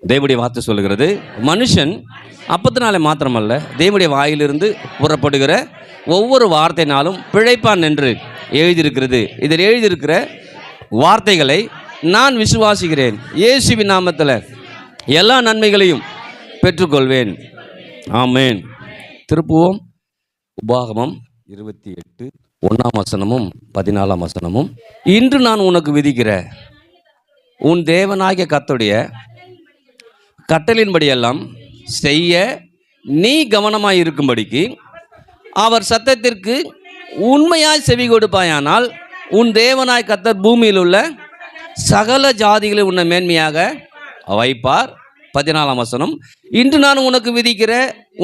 தேவனுடைய வார்த்தை சொல்லுகிறது, மனுஷன் அப்பத்தினாலே மாத்திரமல்ல தேவனுடைய வாயிலிருந்து புறப்படுகிற ஒவ்வொரு வார்த்தையினாலும் பிழைப்பான் என்று எழுதியிருக்கிறது. இதில் எழுதியிருக்கிற வார்த்தைகளை நான் விசுவாசிக்கிறேன். இயேசுவின் நாமத்தில் எல்லா நன்மைகளையும் பெற்றுக்கொள்வேன். ஆமேன். திருப்புவோம். உபாகமம் 28 1ஆம் வசனமும் 14ஆம் வசனமும். இன்று நான் உனக்கு விதிக்கிற உன் தேவனாகிய கர்த்தருடைய கட்டளையின்படியெல்லாம் செய்ய நீ கவனமாய் இருக்கும்படிக்கு அவர் சத்தத்திற்கு உண்மையாய் செவி கொடுப்பாயானால் உன் தேவனாய் கர்த்தர் பூமியில் உள்ள சகல ஜாதிகளை உன்னை மேன்மையாக வைப்பார். 14ஆம் வசனம். இன்று நான் உனக்கு விதிக்கிற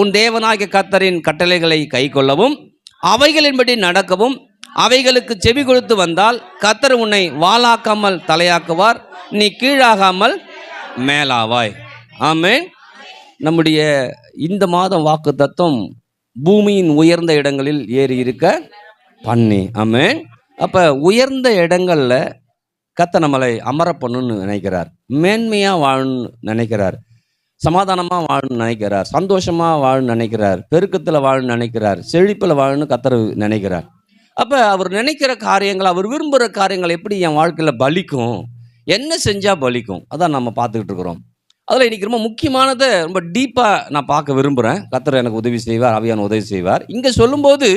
உன் தேவனாகிய கர்த்தரின் கட்டளைகளை கை கொள்ளவும் அவைகளின்படி நடக்கவும் அவைகளுக்கு செவி கொடுத்து வந்தால் கர்த்தர் உன்னை வாளாக்காமல் தலையாக்குவார், நீ கீழாகாமல் மேலாவாய். ஆமென். நம்முடைய இந்த மாதம் வாக்கு தத்துவம் பூமியின் உயர்ந்த இடங்களில் ஏறி இருக்க பண்ணி. ஆமென். அப்போ உயர்ந்த இடங்களில் கர்த்தர் நம்மளை அமர பண்ணணும்னு நினைக்கிறார். மேன்மையாக வாழணும்னு நினைக்கிறார். சமாதானமாக வாழணும்னு நினைக்கிறார். சந்தோஷமாக வாழணும்னு நினைக்கிறார். பெருக்கத்தில் வாழணும்னு நினைக்கிறார். செழிப்பில் வாழணும்னு கர்த்தர் நினைக்கிறார். அப்போ அவர் நினைக்கிற காரியங்கள், அவர் விரும்புகிற காரியங்கள் எப்படி என் வாழ்க்கையில் பலிக்கும், என்ன செஞ்சால் பலிக்கும், அதான் நம்ம பார்த்துக்கிட்டு இருக்கிறோம். அதில் இன்றைக்கி ரொம்ப முக்கியமானதை ரொம்ப டீப்பாக நான் பார்க்க விரும்புகிறேன். கர்த்தர் எனக்கு உதவி செய்வார், ஆவியான உதவி செய்வார். இங்கே சொல்லும்போது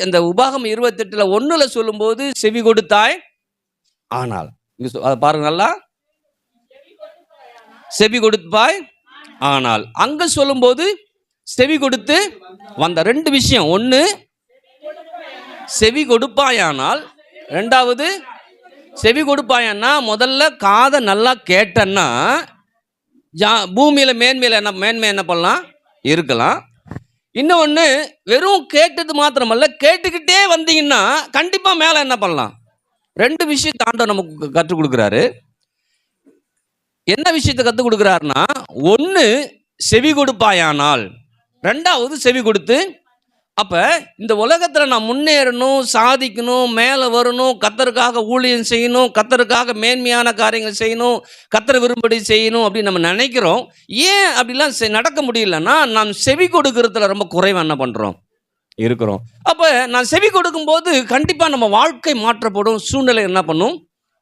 அந்த உபாகம் 28 1 சொல்லும்போது செவி கொடுத்தாய் ஆனால், இங்கே அதை பாருங்க நல்லா, செவி கொடுப்பாய் ஆனால். அங்கே சொல்லும்போது செவி கொடுத்து வந்த 2 விஷயம். ஒன்று செவி கொடுப்பாயானால், ரெண்டாவது செவி கொடுப்பாயன்னா முதல்ல காதை நல்லா கேட்டன்னா பூமியில் மேன்மையில் மேன்மை என்ன பண்ணலாம், இருக்கலாம். இன்னொன்று வெறும் கேட்டது மாத்திரமல்ல, கேட்டுக்கிட்டே வந்தீங்கன்னா கண்டிப்பாக மேலே என்ன பண்ணலாம். 2 விஷயத்தை ஆண்டவர் நமக்கு கற்றுக் கொடுக்குறாரு. என்ன விஷயத்தை கற்றுக் கொடுக்குறாருன்னா, ஒன்று செவி கொடுப்பாயானால், ரெண்டாவது செவி கொடுத்து. அப்போ இந்த உலகத்தில் நான் முன்னேறணும், சாதிக்கணும், மேலே வரணும், கர்த்தருக்காக ஊழியம் செய்யணும், கர்த்தருக்காக மேன்மையான காரியங்கள் செய்யணும், கர்த்தர் விரும்படி செய்யணும் அப்படின்னு நம்ம நினைக்கிறோம். ஏன் அப்படிலாம் நடக்க முடியலன்னா, நாம் செவி கொடுக்கறதுல ரொம்ப குறைவாக என்ன பண்ணுறோம் இருக்கிறோம். அப்போ நான் செவி கொடுக்கும்போது கண்டிப்பாக நம்ம வாழ்க்கை மாற்றப்படும், சூழ்நிலை என்ன பண்ணும்,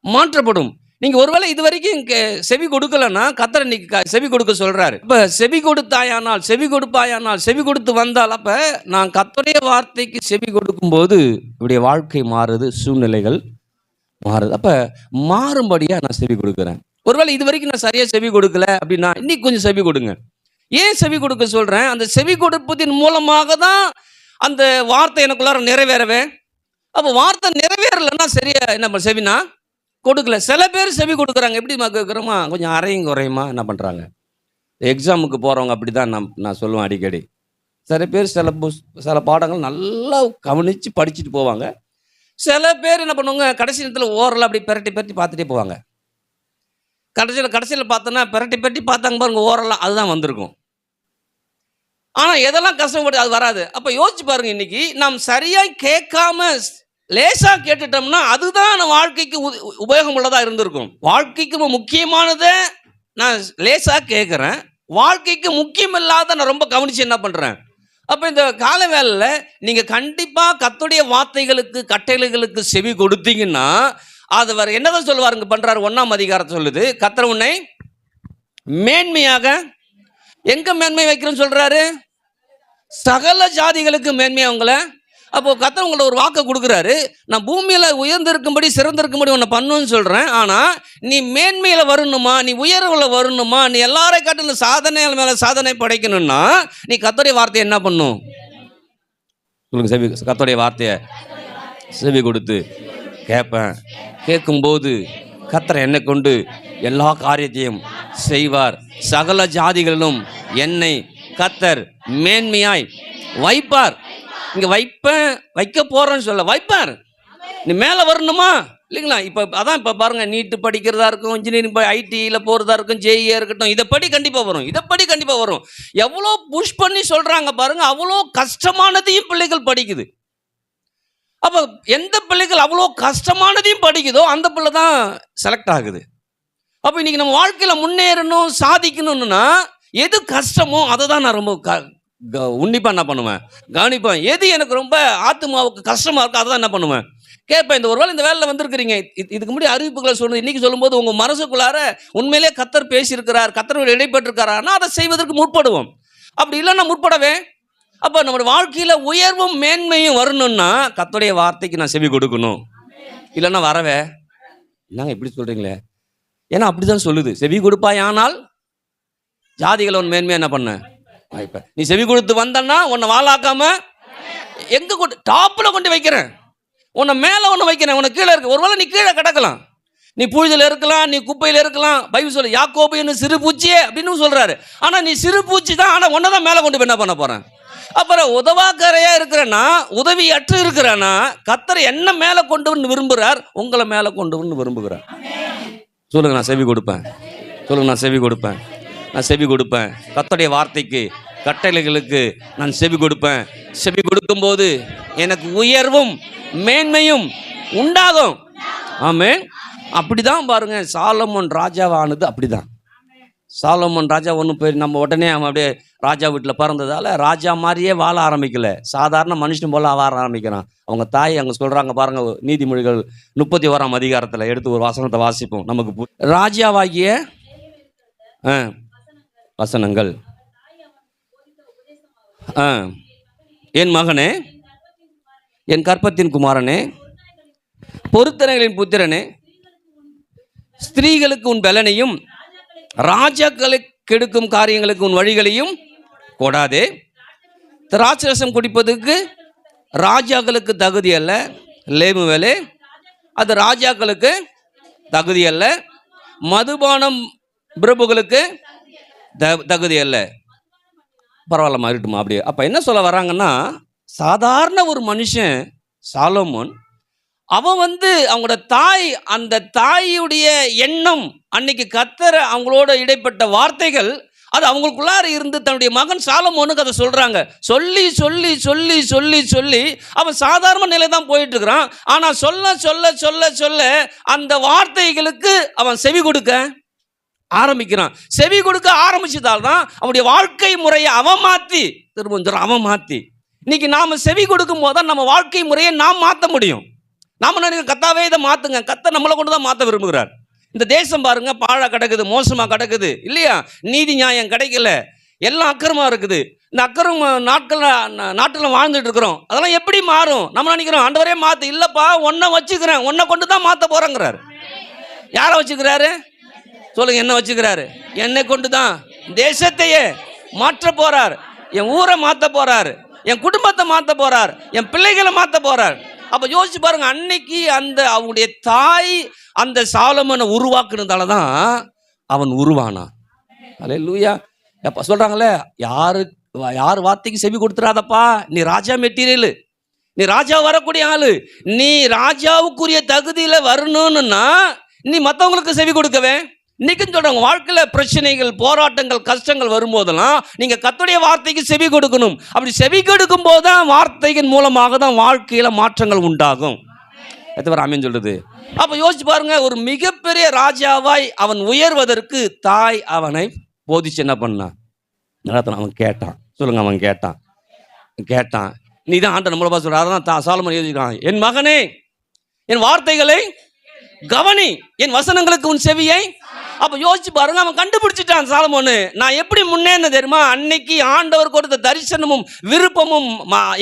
மாற்றப்படும். நீங்கள் ஒருவேளை இது வரைக்கும் செவி கொடுக்கலன்னா கர்த்தர் இன்னைக்கு செவி கொடுக்க சொல்கிறாரு. இப்போ செவி கொடுத்தாயானால், செவி கொடுப்பாயானால், செவி கொடுத்து வந்தால், அப்போ நான் கர்த்தருடைய வார்த்தைக்கு செவி கொடுக்கும்போது இப்படிய வாழ்க்கை மாறுது, சூழ்நிலைகள் மாறுது. அப்போ மாறும்படியாக நான் செவி கொடுக்குறேன். ஒருவேளை இது வரைக்கும் நான் சரியாக செவி கொடுக்கல அப்படின்னா இன்னைக்கு கொஞ்சம் செவி கொடுங்க. ஏன் செவி கொடுக்க சொல்கிறேன்? அந்த செவி கொடுப்பதின் மூலமாக தான் அந்த வார்த்தை எனக்குள்ளார நிறைவேறவே. அப்போ வார்த்தை நிறைவேறலைன்னா சரியா என்ன செவினா கொடுக்கல. சில பேர் செவி கொடுக்குறாங்க. எப்படி கேட்குறோமா, கொஞ்சம் அரையும் குறையுமா என்ன பண்ணுறாங்க. எக்ஸாமுக்கு போகிறவங்க அப்படி தான் நான் சொல்லுவேன் அடிக்கடி. சில பேர் சில பாடங்கள் நல்லா கவனித்து படிச்சுட்டு போவாங்க. சில பேர் என்ன பண்ணுவாங்க, கடைசி நேரத்தில் ஓரளவு அப்படி பெரட்டி பார்த்துட்டே போவாங்க. கடைசியில் பார்த்தோன்னா பெரட்டி பார்த்தாங்க பாருங்க, ஓரலாம் அதுதான் வந்திருக்கும். ஆனால் எதெல்லாம் கஷ்டப்பட்டு அது வராது. அப்போ யோசிச்சு பாருங்க, இன்னைக்கு நாம் சரியாக கேட்காம லேசாக கேட்டுட்டோம்னா அதுதான் நம்ம வாழ்க்கைக்கு உபயோகம் உள்ளதாக இருந்திருக்கும். வாழ்க்கைக்கு முக்கியமானதை நான் லேசாக கேட்குறேன், வாழ்க்கைக்கு முக்கியம் இல்லாத நான் ரொம்ப கவனித்து என்ன பண்ணுறேன். அப்போ இந்த கால வேளையில் நீங்கள் கண்டிப்பாக கர்த்தருடைய வார்த்தைகளுக்கு, கட்டளைகளுக்கு செவி கொடுத்தீங்கன்னா அது வேறு என்னதான் சொல்லுவாருங்க பண்ணுறாரு. 1ஆம் அதிகாரத்தை சொல்லுது, கர்த்தர் உன்னை மேன்மையாக எங்கே மேன்மை வைக்கிறேன்னு சொல்கிறாரு, சகல ஜாதிகளுக்கு மேன்மையாக அவங்கள. அப்போது கர்த்தர் உங்களை ஒரு வாக்கை கொடுக்குறாரு, நான் பூமியில் உயர்ந்திருக்கும்படி சிறந்திருக்கும்படி உன்னை பண்ணுன்னு சொல்கிறேன். ஆனால் நீ மேன்மையில் வரணுமா, நீ உயர்வில் வரணுமா, நீ எல்லாரையும் காட்டிலும் சாதனைகள் மேலே சாதனை படைக்கணும்னா நீ கர்த்தருடைய வார்த்தையை என்ன பண்ணும் சொல்லுங்க. செவி, கர்த்தருடைய வார்த்தையை செவி கொடுத்து கேட்பேன். கேட்கும்போது கர்த்தர் என்னை கொண்டு எல்லா காரியத்தையும் செய்வார். சகல ஜாதிகளிலும் என்னை கர்த்தர் மேன்மையாய் வைப்பார். இங்கே வைக்க போகிறேன்னு சொல்ல, வைப்பார். நீ மேலே வரணுமா இல்லைங்களா. இப்போ பாருங்கள், நீட்டு படிக்கிறதா இருக்கும், இன்ஜினியரிங் ஐடியில் போகிறதா இருக்கும், ஜேஇயாக இருக்கட்டும், இதை படி கண்டிப்பாக வரும். எவ்வளோ புஷ் பண்ணி சொல்கிறாங்க பாருங்கள், அவ்வளோ கஷ்டமானதையும் பிள்ளைகள் படிக்குது. அப்போ எந்த பிள்ளைகள் அவ்வளோ கஷ்டமானதையும் படிக்குதோ அந்த பிள்ளை தான் செலக்ட் ஆகுது. அப்போ இன்னைக்கு நம்ம வாழ்க்கையில் முன்னேறணும், சாதிக்கணும்னா எது கஷ்டமோ அதை தான் நான் ரொம்ப உன்னிப்பாக என்ன பண்ணுவேன், கவனிப்பேன். எது எனக்கு ரொம்ப ஆத்மாவுக்கு கஷ்டமாக இருக்கோ அதை தான் என்ன பண்ணுவேன், கேட்பேன். இந்த ஒரு வேளை இந்த வேலையில் வந்திருக்கிறீங்க, இதுக்கு முன்னாடி அறிவிப்புகளை சொன்னது இன்னைக்கு சொல்லும்போது உங்கள் மனசுக்குள்ளார உண்மையிலே கர்த்தர் பேசியிருக்கிறார், கர்த்தர் இடைப்பட்டிருக்கிறார்னா அதை செய்வதற்கு முற்படுவோம். அப்படி இல்லைன்னா முற்படவே. அப்போ நம்மளுடைய வாழ்க்கையில் உயர்வும் மேன்மையும் வரணும்னா கர்த்தருடைய வார்த்தைக்கு நான் செவி கொடுக்கணும். இல்லைன்னா வரவே என்னங்க இப்படி சொல்கிறீங்களே, ஏன்னா அப்படி தான் சொல்லுது, செவி கொடுப்பாய் ஆனால் ஜாதிகளை உன் மேன்மையாக என்ன பண்ண வாய்ப்ப. நீ செவி கொடுத்து வந்தன்னா உன்னை வாழாக்காம எங்கே கொண்டு டாப்பில் கொண்டு வைக்கிறேன், உன்னை மேலே ஒன்று வைக்கிறேன், உன்னை கீழே இருக்கு. ஒருவேளை நீ கீழே கிடக்கலாம், நீ புழுதில் இருக்கலாம், நீ குப்பையில் இருக்கலாம். பைபிள் சொல்லு யாக்கோபு என்ன சிறு பூச்சியே அப்படின்னு சொல்கிறாரு. ஆனால் நீ சிறு பூச்சி தான், ஆனால் ஒன்றை தான் மேலே கொண்டு போய் என்ன பண்ண போகிறேன். அப்புறம் உதவாக்கரையாக இருக்கிறேன்னா, உதவி அற்று இருக்கிறேன்னா, கர்த்தர் என்ன மேலே கொண்டு வந்து விரும்புகிறார், உங்களை மேலே கொண்டு வந்து விரும்புகிறார். சொல்லுங்க, நான் செவி கொடுப்பேன். சொல்லுங்க, நான் செவி கொடுப்பேன். நான் செவி கொடுப்பேன். கர்த்தருடைய வார்த்தைக்கு, கட்டளைகளுக்கு நான் செவி கொடுப்பேன். செவி கொடுக்கும்போது எனக்கு உயர்வும் மேன்மையும் உண்டாகும். ஆமென். அப்படிதான் பாருங்க, சாலமோன் ராஜாவானது அப்படிதான். சாலமோன் ராஜா ஒன்றும் போய் நம்ம உடனே அவன் அப்படியே ராஜா வீட்டில் பிறந்ததால ராஜா மாதிரியே வாழ ஆரம்பிக்கல, சாதாரண மனுஷன் போல வாழ ஆரம்பிக்கிறான். அவங்க தாய் அங்கே சொல்கிறாங்க பாருங்க, நீதிமொழிகள் 31ஆம் அதிகாரத்தில் எடுத்து ஒரு வசனத்தை வாசிப்போம். நமக்கு ராஜாவாகிய வசனங்கள். என் மகனே, என் கற்பத்தின் குமாரனே, பொருத்தனைகளின் புத்திரனே, ஸ்திரீகளுக்கு உன் பலனையும் ராஜாக்களை கெடுக்கும் காரியங்களுக்கு உன் வழிகளையும் கொடாதே. திராட்சரசம் குடிப்பதற்கு ராஜாக்களுக்கு தகுதி அல்ல, லேமுவேலே, அது ராஜாக்களுக்கு தகுதி அல்ல. மதுபானம் பிரபுகளுக்கு தகுதி அல்ல. பரவாயில்ல மாறிட்டுமா அப்படியே. அப்போ என்ன சொல்ல வராங்கன்னா, சாதாரண ஒரு மனுஷன் சாலமோன், அவன் அவங்களோட தாய், அந்த தாயுடைய எண்ணம் அன்னைக்கு கர்த்தர் அவங்களோட இடைப்பட்ட வார்த்தைகள் அது அவங்களுக்குள்ளார இருந்து தன்னுடைய மகன் சாலமோனுக்கு அதை சொல்றாங்க. சொல்லி சொல்லி சொல்லி சொல்லி சொல்லி அவன் சாதாரண நிலை தான் போயிட்டு இருக்கிறான். ஆனால் சொல்ல சொல்ல சொல்ல சொல்ல அந்த வார்த்தைகளுக்கு அவன் செவி கொடுக்க ஆரம்பிக்கிறான். செவி கொடுக்க ஆரம்பிச்சதால்தான் அவனுடைய வாழ்க்கை முறையை அவன் மாற்றி, திரும்ப அவன் மாற்றி, இன்னைக்கு நாம செவி கொடுக்கும் போது தான் நம்ம வாழ்க்கை முறையை நாம் மாற்ற முடியும். நாம நினைக்கிற கர்த்தாவே இதை மாற்றுங்க, கர்த்தர் நம்மளை கொண்டு தான் மாற்ற விரும்புகிறார். இந்த தேசம் பாருங்க, பாழா கிடக்குது, மோசமாக கிடக்குது இல்லையா, நீதி நியாயம் கிடைக்கல, எல்லாம் அக்கிரமாக இருக்குது. இந்த அக்கிரம நாட்டில் வாழ்ந்துட்டு இருக்கிறோம். அதெல்லாம் எப்படி மாறும்? நம்ம நினைக்கிறோம் ஆண்டவரே மாற்று, இல்லைப்பா உன்னை வச்சுக்கிறேன், உன்னை கொண்டு தான் மாற்ற போகிறேங்கிறார். யாரை வச்சுக்கிறாரு சொல்லுங்க? என்ன வச்சுக்கிறாரு? என்னை கொண்டு தான் தேசத்தையே மாற்ற போறார், என் ஊரை மாற்ற போறார், என் குடும்பத்தை மாற்ற போறார், என் பிள்ளைகளை மாற்ற போறார். அப்போ யோசிச்சு பாருங்க, அன்னைக்கு அந்த அவனுடைய தாய் அந்த சாலமோனை உருவாக்குனதால தான் அவன் உருவானான். அல்லேலூயா. எப்போ சொல்கிறாங்களே, யார் வார்த்தைக்கு செவி கொடுத்துறாதப்பா, நீ ராஜா மெட்டீரியல், நீ ராஜா வரக்கூடிய ஆளு, நீ ராஜாவுக்குரிய தகுதியில் வரணும்னா நீ மற்றவங்களுக்கு செவி கொடுக்கவே. இன்னைக்குன்னு சொல்கிறாங்க, வாழ்க்கையில் பிரச்சனைகள், போராட்டங்கள், கஷ்டங்கள் வரும்போதெல்லாம் நீங்கள் கர்த்தருடைய வார்த்தைக்கு செவி கொடுக்கணும். அப்படி செவி கொடுக்கும் போது தான் வார்த்தையின் மூலமாக தான் வாழ்க்கையில் மாற்றங்கள் உண்டாகும். எத்தனை ஆமென் சொல்றது? அப்போ யோசிச்சு பாருங்க, ஒரு மிகப்பெரிய ராஜாவாய் அவன் உயர்வதற்கு தாய் அவனை போதிச்சு என்ன பண்ணான்? அவன் கேட்டான். சொல்லுங்க, அவன் கேட்டான். நீ தான் ஆண்ட நம்மளை பார்த்து சொல்ற. அதான் சாலமோன் யோசிக்கிறான், என் மகனே, என் வார்த்தைகளை கவனி, என் வசனங்களுக்கு உன் செவியை. அப்போ யோசிச்சு பாருங்க, அவன் கண்டுபிடிச்சிட்டான் சாலமோனு. நான் எப்படி முன்னேன்னு தெரியுமா? அன்னைக்கு ஆண்டவர் கொடுத்த தரிசனமும் விருப்பமும்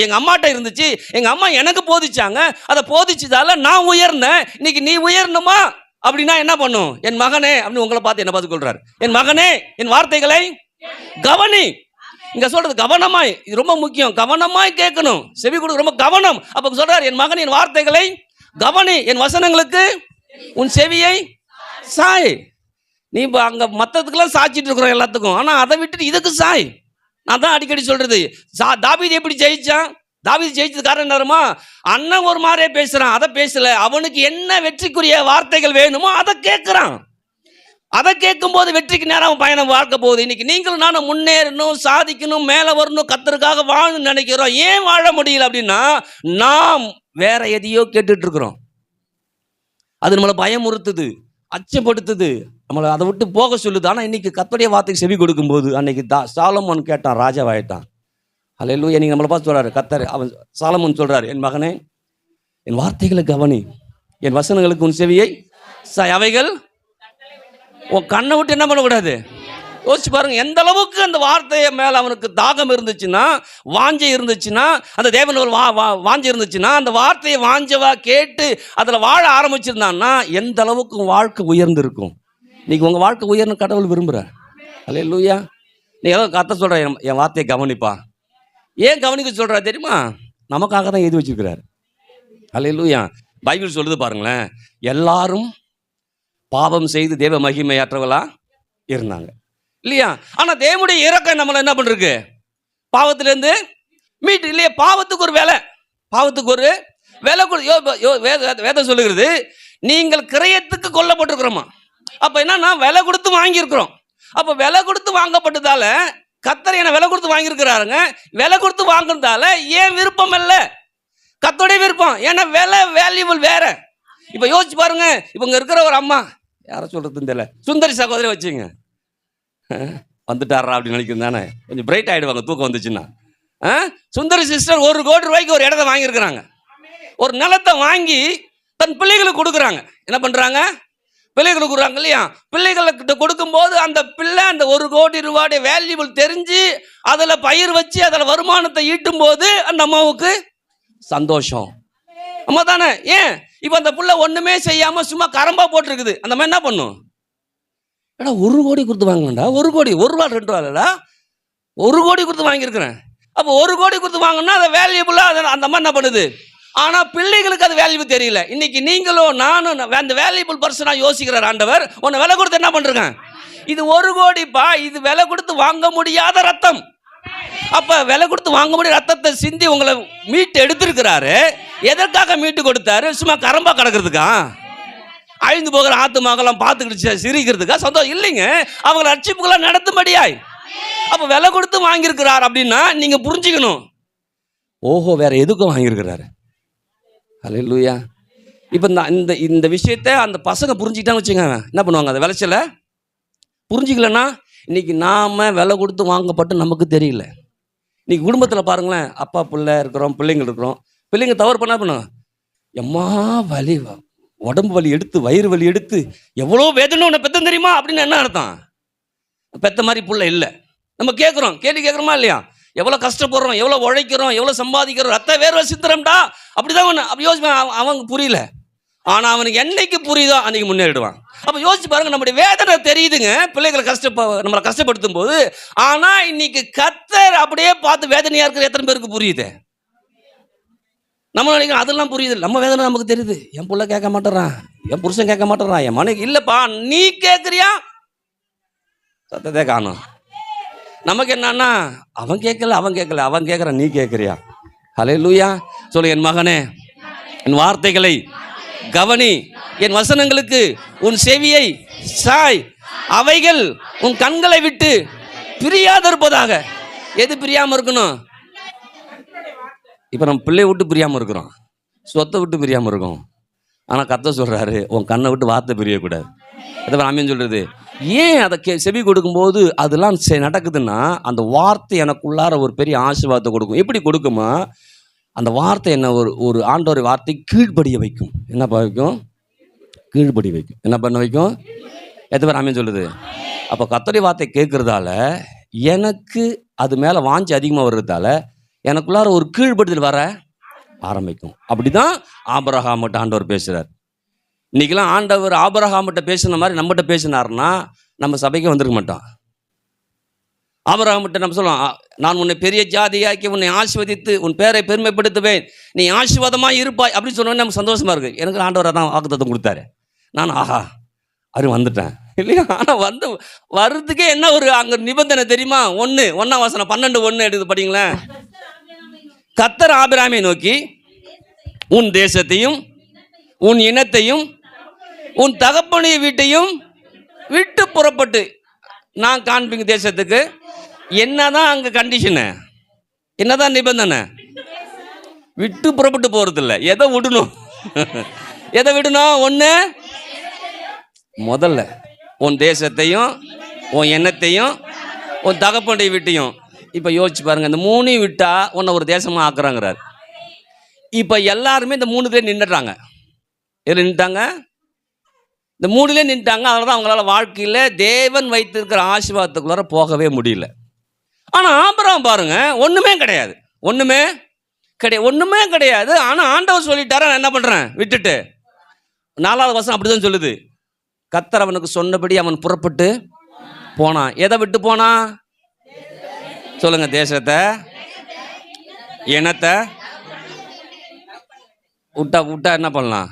எங்க அம்மாட்ட இருந்துச்சு, எங்க அம்மா எனக்கு போதிச்சாங்க, அதை போதிச்சதால நான் உயர்ந்தேன். இன்னைக்கு நீ உயரணுமா அப்படின்னா என்ன பண்ணும்? என் மகனே அப்படின்னு உங்களை பார்த்து என்ன பார்த்து கொள்றாரு, என் மகனே என் வார்த்தைகளை கவனி. இங்க சொல்றது கவனமாய், இது ரொம்ப முக்கியம், கவனமாய் கேட்கணும், செவி கொடுக்க ரொம்ப கவனம். அப்ப சொல்றாரு, என் மகன் என் வார்த்தைகளை கவனி, என் வசனங்களுக்கு உன் செவியை சாய். நீ அங்கே மற்றதுக்கெல்லாம் சாய்ச்சிட்டு இருக்கிறோம் எல்லாத்துக்கும், ஆனால் அதை விட்டுட்டு இதுக்கு சாய். நான் தான் அடிக்கடி சொல்றது, தாவீது எப்படி ஜெயிச்சான்? தாவீது ஜெயிச்சது காரணம் என்னமா? அண்ணன் ஒரு மாதிரியே பேசுறான், அதை பேசல. அவனுக்கு என்ன வெற்றிக்குரிய வார்த்தைகள் வேணுமோ அதை கேட்குறான். அதை கேட்கும் போது வெற்றிக்கு நேரம் அவன் பயணம் வாழ்க்க போகுது. இன்னைக்கு நீங்களும் நானும் முன்னேறணும், சாதிக்கணும், மேலே வரணும், கர்த்தருக்காக வாழணும்னு நினைக்கிறோம். ஏன் வாழ முடியல அப்படின்னா, நாம் வேற எதையோ கேட்டுட்டு இருக்கிறோம். அது நம்மளை பயமுறுத்துது, அச்சப்படுத்துது, நம்மளை அதை விட்டு போக சொல்லுது. ஆனால் இன்னைக்கு கர்த்தருடைய வார்த்தைக்கு செவி கொடுக்கும்போது அன்னைக்கு சாலமோன் கேட்டான், ராஜாவாயிட்டான். அல்லேலூயா. நீங்கள் நம்மளை பார்த்து சொல்கிறாரு கர்த்தர், அவன் சாலமோன் சொல்கிறார், என் மகனே என் வார்த்தைகளை கவனி, என் வசனங்களுக்கு உன் செவியை அவைகள் உன் கண்ணை விட்டு என்ன பண்ணக்கூடாது. யோசிச்சு பாருங்க, எந்த அளவுக்கு அந்த வார்த்தையை மேலே அவனுக்கு தாகம் இருந்துச்சுன்னா, வாஞ்சை இருந்துச்சுன்னா, அந்த தேவன் வாஞ்சை இருந்துச்சுன்னா, அந்த வார்த்தையை வாஞ்சவா கேட்டு அதில் வாழ ஆரம்பிச்சிருந்தான்னா எந்த அளவுக்கு வாழ்க்கை உயர்ந்திருக்கும். இன்னைக்கு உங்கள் வாழ்க்கை உயர்ந்து கடவுள் விரும்புகிறார். அல்லேலூயா. நீ ஏதோ கர்த்தர் சொல்கிற, என் வார்த்தையை கவனிப்பா. ஏன் கவனிக்க சொல்கிறா தெரியுமா? நமக்காக தான் எழுதி வச்சிருக்கிறார். அல்லேலூயா. பைபிள் சொல்லுது பாருங்களேன், எல்லாரும் பாவம் செய்து தேவ மகிமையற்றவளா இருந்தாங்க இல்லையா? ஆனால் தேவனுடைய இரக்கம் நம்மளை என்ன பண்ணிருக்கு? பாவத்திலேருந்து மீட்டு இல்லையா? பாவத்துக்கு ஒரு வேலை, பாவத்துக்கு ஒரு வேலை வேதம் சொல்லுகிறது, நீங்கள் கிரயத்துக்கு கொல்லப்பட்டிருக்கிறோமா. அப்போ என்னன்னா விலை கொடுத்து வாங்கியிருக்கிறோம். அப்போ விலை கொடுத்து வாங்கப்பட்டதால கர்த்தர் என்ன விலை கொடுத்து வாங்கியிருக்கிறாருங்க. விலை கொடுத்து வாங்குறதால ஏன் விருப்பம் இல்லை? கர்த்தருடைய விருப்பம். ஏன்னா விலை வேல்யூபிள் வேற. இப்போ யோசிச்சு பாருங்க, இப்போ இங்கே இருக்கிற ஒரு அம்மா, யாரை சொல்றதுன்னு தெரியல, சுந்தரி சகோதரி வச்சுங்க, வந்துட்டாரா அப்படின்னு நினைக்கிறது தானே, கொஞ்சம் பிரைட் ஆகிடுவாங்க தூக்கம் வந்துச்சுன்னா. சுந்தரி சிஸ்டர் 1 கோடி ரூபாய்க்கு ஒரு இடத்த வாங்கியிருக்கிறாங்க. ஒரு நிலத்தை வாங்கி தன் பிள்ளைகளுக்கு கொடுக்குறாங்க. என்ன பண்ணுறாங்க? பிள்ளைகளுக்கு கொடுக்குறாங்க இல்லையா? பிள்ளைகளுக்கிட்ட கொடுக்கும்போது அந்த பிள்ளை அந்த 1 கோடி ரூபாய் வேல்யூபிள் தெரிஞ்சு அதில் பயிர் வச்சு அதில் வருமானத்தை ஈட்டும் போது அந்த அம்மாவுக்கு சந்தோஷம். அம்மா தானே. ஏன் இப்போ அந்த புள்ள ஒன்றுமே செய்யாமல் சும்மா கரம்பா போட்டிருக்குது. அந்த மாதிரி என்ன பண்ணும்? ஏடா 1 கோடி கொடுத்து வாங்கினேன்டா, 1 கோடி, 1 ரூபா 2 ரூபாடா, 1 கோடி கொடுத்து வாங்கியிருக்கிறேன். அப்போ 1 கோடி கொடுத்து வாங்கினா அதை வேல்யூபுல்லாக அந்த அம்மா என்ன பண்ணுது? ஆனால் பிள்ளைகளுக்கு அது வேல்யூ தெரியல. இன்னைக்கு நீங்களும் நானும் அந்த வேல்யூபுள் பர்சனாக யோசிக்கிறார் ஆண்டவர். உன்னை விலை கொடுத்து என்ன பண்ணுறேன்? இது 1 கோடிப்பா, இது விலை கொடுத்து வாங்க முடியாத ரத்தம். அப்ப விலை கொடுத்து வாங்க முடியாத ரத்தத்தை சிந்தி உங்களை மீட்டு எடுத்திருக்கிறாரு. எதற்காக மீட்டு கொடுத்தாரு? சும்மா கரம்பா கிடக்கிறதுக்கா? அழிந்து போகிற ஆத்துமாக்கெல்லாம் பார்த்துக்கிட்டு சிரிக்கிறதுக்கா? சந்தோஷம் இல்லைங்க, அவங்களை ரட்சிப்புக்கெல்லாம் நடத்தும்படியாய். அப்ப விலை கொடுத்து வாங்கியிருக்கிறார் அப்படின்னா நீங்க புரிஞ்சுக்கணும், ஓஹோ வேற எதுக்கும் வாங்கியிருக்கிறாரு. அல்லேலூயா. இப்போ இந்த விஷயத்தை அந்த பசங்க புரிஞ்சுக்கிட்டான்னு வச்சுக்கோங்க, என்ன பண்ணுவாங்க? அந்த விளைச்சல புரிஞ்சிக்கலன்னா இன்னைக்கு நாம விலை கொடுத்து வாங்கப்பட்டு நமக்கு தெரியல. இன்னைக்கு குடும்பத்தில் பாருங்களேன், அப்பா பிள்ளை இருக்கிறோம், பிள்ளைங்க இருக்கிறோம். பிள்ளைங்க தவறு பண்ண பண்ணும், எம்மா வலி, உடம்பு வலி எடுத்து, வயிறு வலி எடுத்து, எவ்வளோ வேதனை உன்னை பெத்தம் தெரியுமா அப்படின்னு என்ன அர்த்தம்? பெத்த மாதிரி பிள்ளை இல்லை. நம்ம கேட்குறோம், கேள்வி கேட்குறோமா இல்லையா? எவ்வளோ கஷ்டப்படுறோம், எவ்வளோ உழைக்கிறோம், எவ்வளோ சம்பாதிக்கிறோம், ரத்த வேர்வை சித்திரம்டா, அப்படிதான் ஒன்று. அப்படி யோசிப்பேன், அவங்க புரியல. ஆனால் அவனுக்கு என்னைக்கு புரியுதோ அன்னைக்கு முன்னேறிடுவான். அப்போ யோசிச்சு பாருங்க, நம்முடைய வேதனை தெரியுதுங்க பிள்ளைகளை நம்மளை கஷ்டப்படுத்தும் போது. ஆனால் இன்னைக்கு கர்த்தர் அப்படியே பார்த்து வேதனையா இருக்கிற எத்தனை பேருக்கு புரியுது? நம்ம நினைக்கிறோம் அதெல்லாம் புரியுது, நம்ம வேதனை நமக்கு தெரியுது. என் பிள்ளை கேட்க மாட்டேறான், என் புருஷன் கேட்க மாட்டேறான், என் மனைவி இல்லைப்பா, நீ கேட்குறியா? சத்தத்தை காணும். நமக்கு என்னன்னா அவன் கேட்கல, அவன் கேட்கல, அவன் கேட்குறான், நீ கேட்குறியா? ஹல்லேலூயா. சொல்லு, என் மகனே என் வார்த்தைகளை கவனி, என் வசனங்களுக்கு உன் செவியை சாய், அவைகள் உன் கண்களை விட்டு பிரியாதிருப்பதாக. எது பிரியாம இருக்கணும்? இப்ப நம்ம பிள்ளைய விட்டு பிரியாம இருக்கிறோம், சொத்தை விட்டு பிரியாம இருக்கோம். ஆனா கர்த்தர் சொல்றாரு, உன் கண்ணை விட்டு வார்த்தை பிரியக்கூடாது. அதை ஆமீன் சொல்றது. ஏன் அதை செவி கொடுக்கும்போது அதெல்லாம் நடக்குதுன்னா, அந்த வார்த்தை எனக்குள்ளார ஒரு பெரிய ஆசீர்வாதத்தை கொடுக்கும். எப்படி கொடுக்குமா? அந்த வார்த்தை என்ன ஒரு ஆண்டவர் வார்த்தை கீழ்படிய வைக்கும். என்ன வைக்கும்? கீழ்படி வைக்கும். என்ன பண்ண வைக்கும்? எத்தனை பேர் ஆமீன் சொல்லுது? அப்போ கர்த்தருடைய வார்த்தை கேட்கறதால எனக்கு அது மேலே வாஞ்சி அதிகமாக வர்றதால எனக்குள்ளார ஒரு கீழ்படுதல் வர ஆரம்பிக்கும். அப்படிதான் ஆபிரகாம்கிட்ட ஆண்டவர் பேசுகிறார். இன்னைக்கெல்லாம் ஆண்டவர் ஆபிரகாம்கிட்ட பேசுன மாதிரி நம்மகிட்ட பேசினார்னா நம்ம சபைக்கு வந்திருக்க மாட்டோம். ஆபிரகாம்கிட்ட நம்ம சொல்லுவோம், நான் உன்னை பெரிய ஜாதியாக்கி உன்னை ஆசீர்வதித்து உன் பேரை பெருமைப்படுத்துவேன், நீ ஆசீர்வாதமாக இருப்பாய் அப்படின்னு சொன்னோன்னே நம்ம சந்தோஷமா இருக்கு. எனக்கு ஆண்டவர் தான் வாக்குத்தத்தம் கொடுத்தாரு. நான் ஆஹா அது வந்துட்டேன் இல்லையா? ஆனால் வர்றதுக்கே என்ன ஒரு அங்கே நிபந்தனை தெரியுமா? 1 வசனம் 12:1 எடுத்து படிங்களேன். கர்த்தர் ஆபிரகாமை நோக்கி, உன் தேசத்தையும் உன் இனத்தையும் உன் தகப்பனுடைய வீட்டையும் விட்டு புறப்பட்டு நான் காண்பிங்க தேசத்துக்கு. என்னதான் அங்கே கண்டிஷனு, என்னதான் நிபந்தனை? விட்டு புறப்பட்டு போகிறது இல்லை, எதை விடணும்? எதை விடணும்? 1 முதல்ல உன் தேசத்தையும் உன் எண்ணத்தையும் உன் தகப்பனுடைய வீட்டையும். இப்போ யோசிச்சு பாருங்க, இந்த மூணையும் விட்டா உன்னை ஒரு தேசமாக ஆக்குறாங்கிறார். இப்போ எல்லாருமே இந்த 3 பேர் நின்றுட்டாங்க. எதில் நின்றுட்டாங்க? இந்த 3லே நின்றுட்டாங்க. அதனால தான் அவங்களால வாழ்க்கையில் தேவன் வைத்திருக்கிற ஆசீர்வாதத்துக்குள்ளார போகவே முடியல. ஆனால் ஆபிரகாம் பாருங்க, ஒன்றுமே கிடையாது, ஒன்றுமே கிடையாது. ஆனால் ஆண்டவர் சொல்லிட்டாரா, நான் என்ன பண்ணுறேன் விட்டுட்டு. 4வது வசனம் அப்படி தான் சொல்லுது. கர்த்தர் அவனுக்கு சொன்னபடி அவன் புறப்பட்டு போனான். எதை விட்டு போனான் சொல்லுங்க? தேசத்தை, இனத்தை விட்டா என்ன பண்ணலாம்?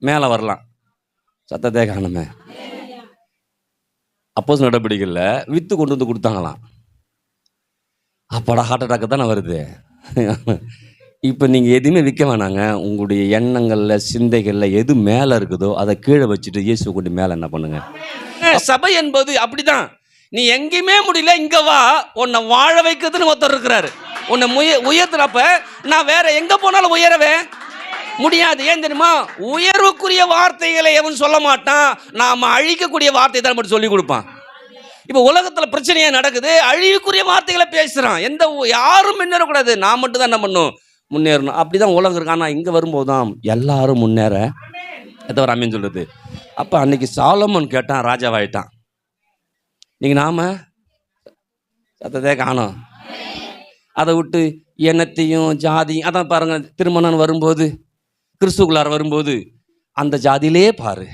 மேலே வரலாம். சத்தத்தை காணுமே. அப்போஸ் நடவடிக்கையில் வித்து கொண்டு வந்து கொடுத்தாங்களாம். அப்படா ஹார்ட் அட்டாக்கு தானே வருது. இப்போ நீங்கள் எதுவுமே விற்க வேணாங்க. உங்களுடைய எண்ணங்களில் சிந்தைகளில் எது மேலே இருக்குதோ அதை கீழே வச்சுட்டு இயேசு கொண்டு மேலே என்ன பண்ணுங்க. சபை என்பது அப்படிதான். நீ எங்கேயுமே முடியல, இங்கே வா, உன்னை வாழ வைக்கிறதுன்னு ஒருத்தர் இருக்கிறாரு. உன்னை உயர்த்துறப்ப நான் வேற எங்கே போனாலும் உயரவே முடியாது. ஏன் தெரியுமா? உயர்வுக்குரிய வார்த்தைகளை எவன் சொல்ல மாட்டான். நாம் அழிக்கக்கூடிய வார்த்தை தான் மட்டும் சொல்லி கொடுப்பான். இப்போ உலகத்தில் பிரச்சனையாக நடக்குது, அழிவுக்குரிய வார்த்தைகளை பேசுகிறான். யாரும் முன்னேறக்கூடாது, நான் மட்டும் தான் என்ன பண்ணும், முன்னேறணும். அப்படிதான் உலகம் இருக்கு. ஆனால் இங்கே வரும்போது தான் எல்லாரும் முன்னேற எதோ ஒரு அமீன் சொல்லுது. அப்போ அன்னைக்கு சாலமோன் கேட்டான், ராஜாவாயிட்டான். நீங்கள் நாம சத்தத்தை காணோம். அதை விட்டு எண்ணத்தையும் ஜாதியும், அதான் பாருங்க, திருமணம் வரும்போது, கிறிஸ்துக்குள்ளார வரும்போது, அந்த ஜாதியிலே பாரு,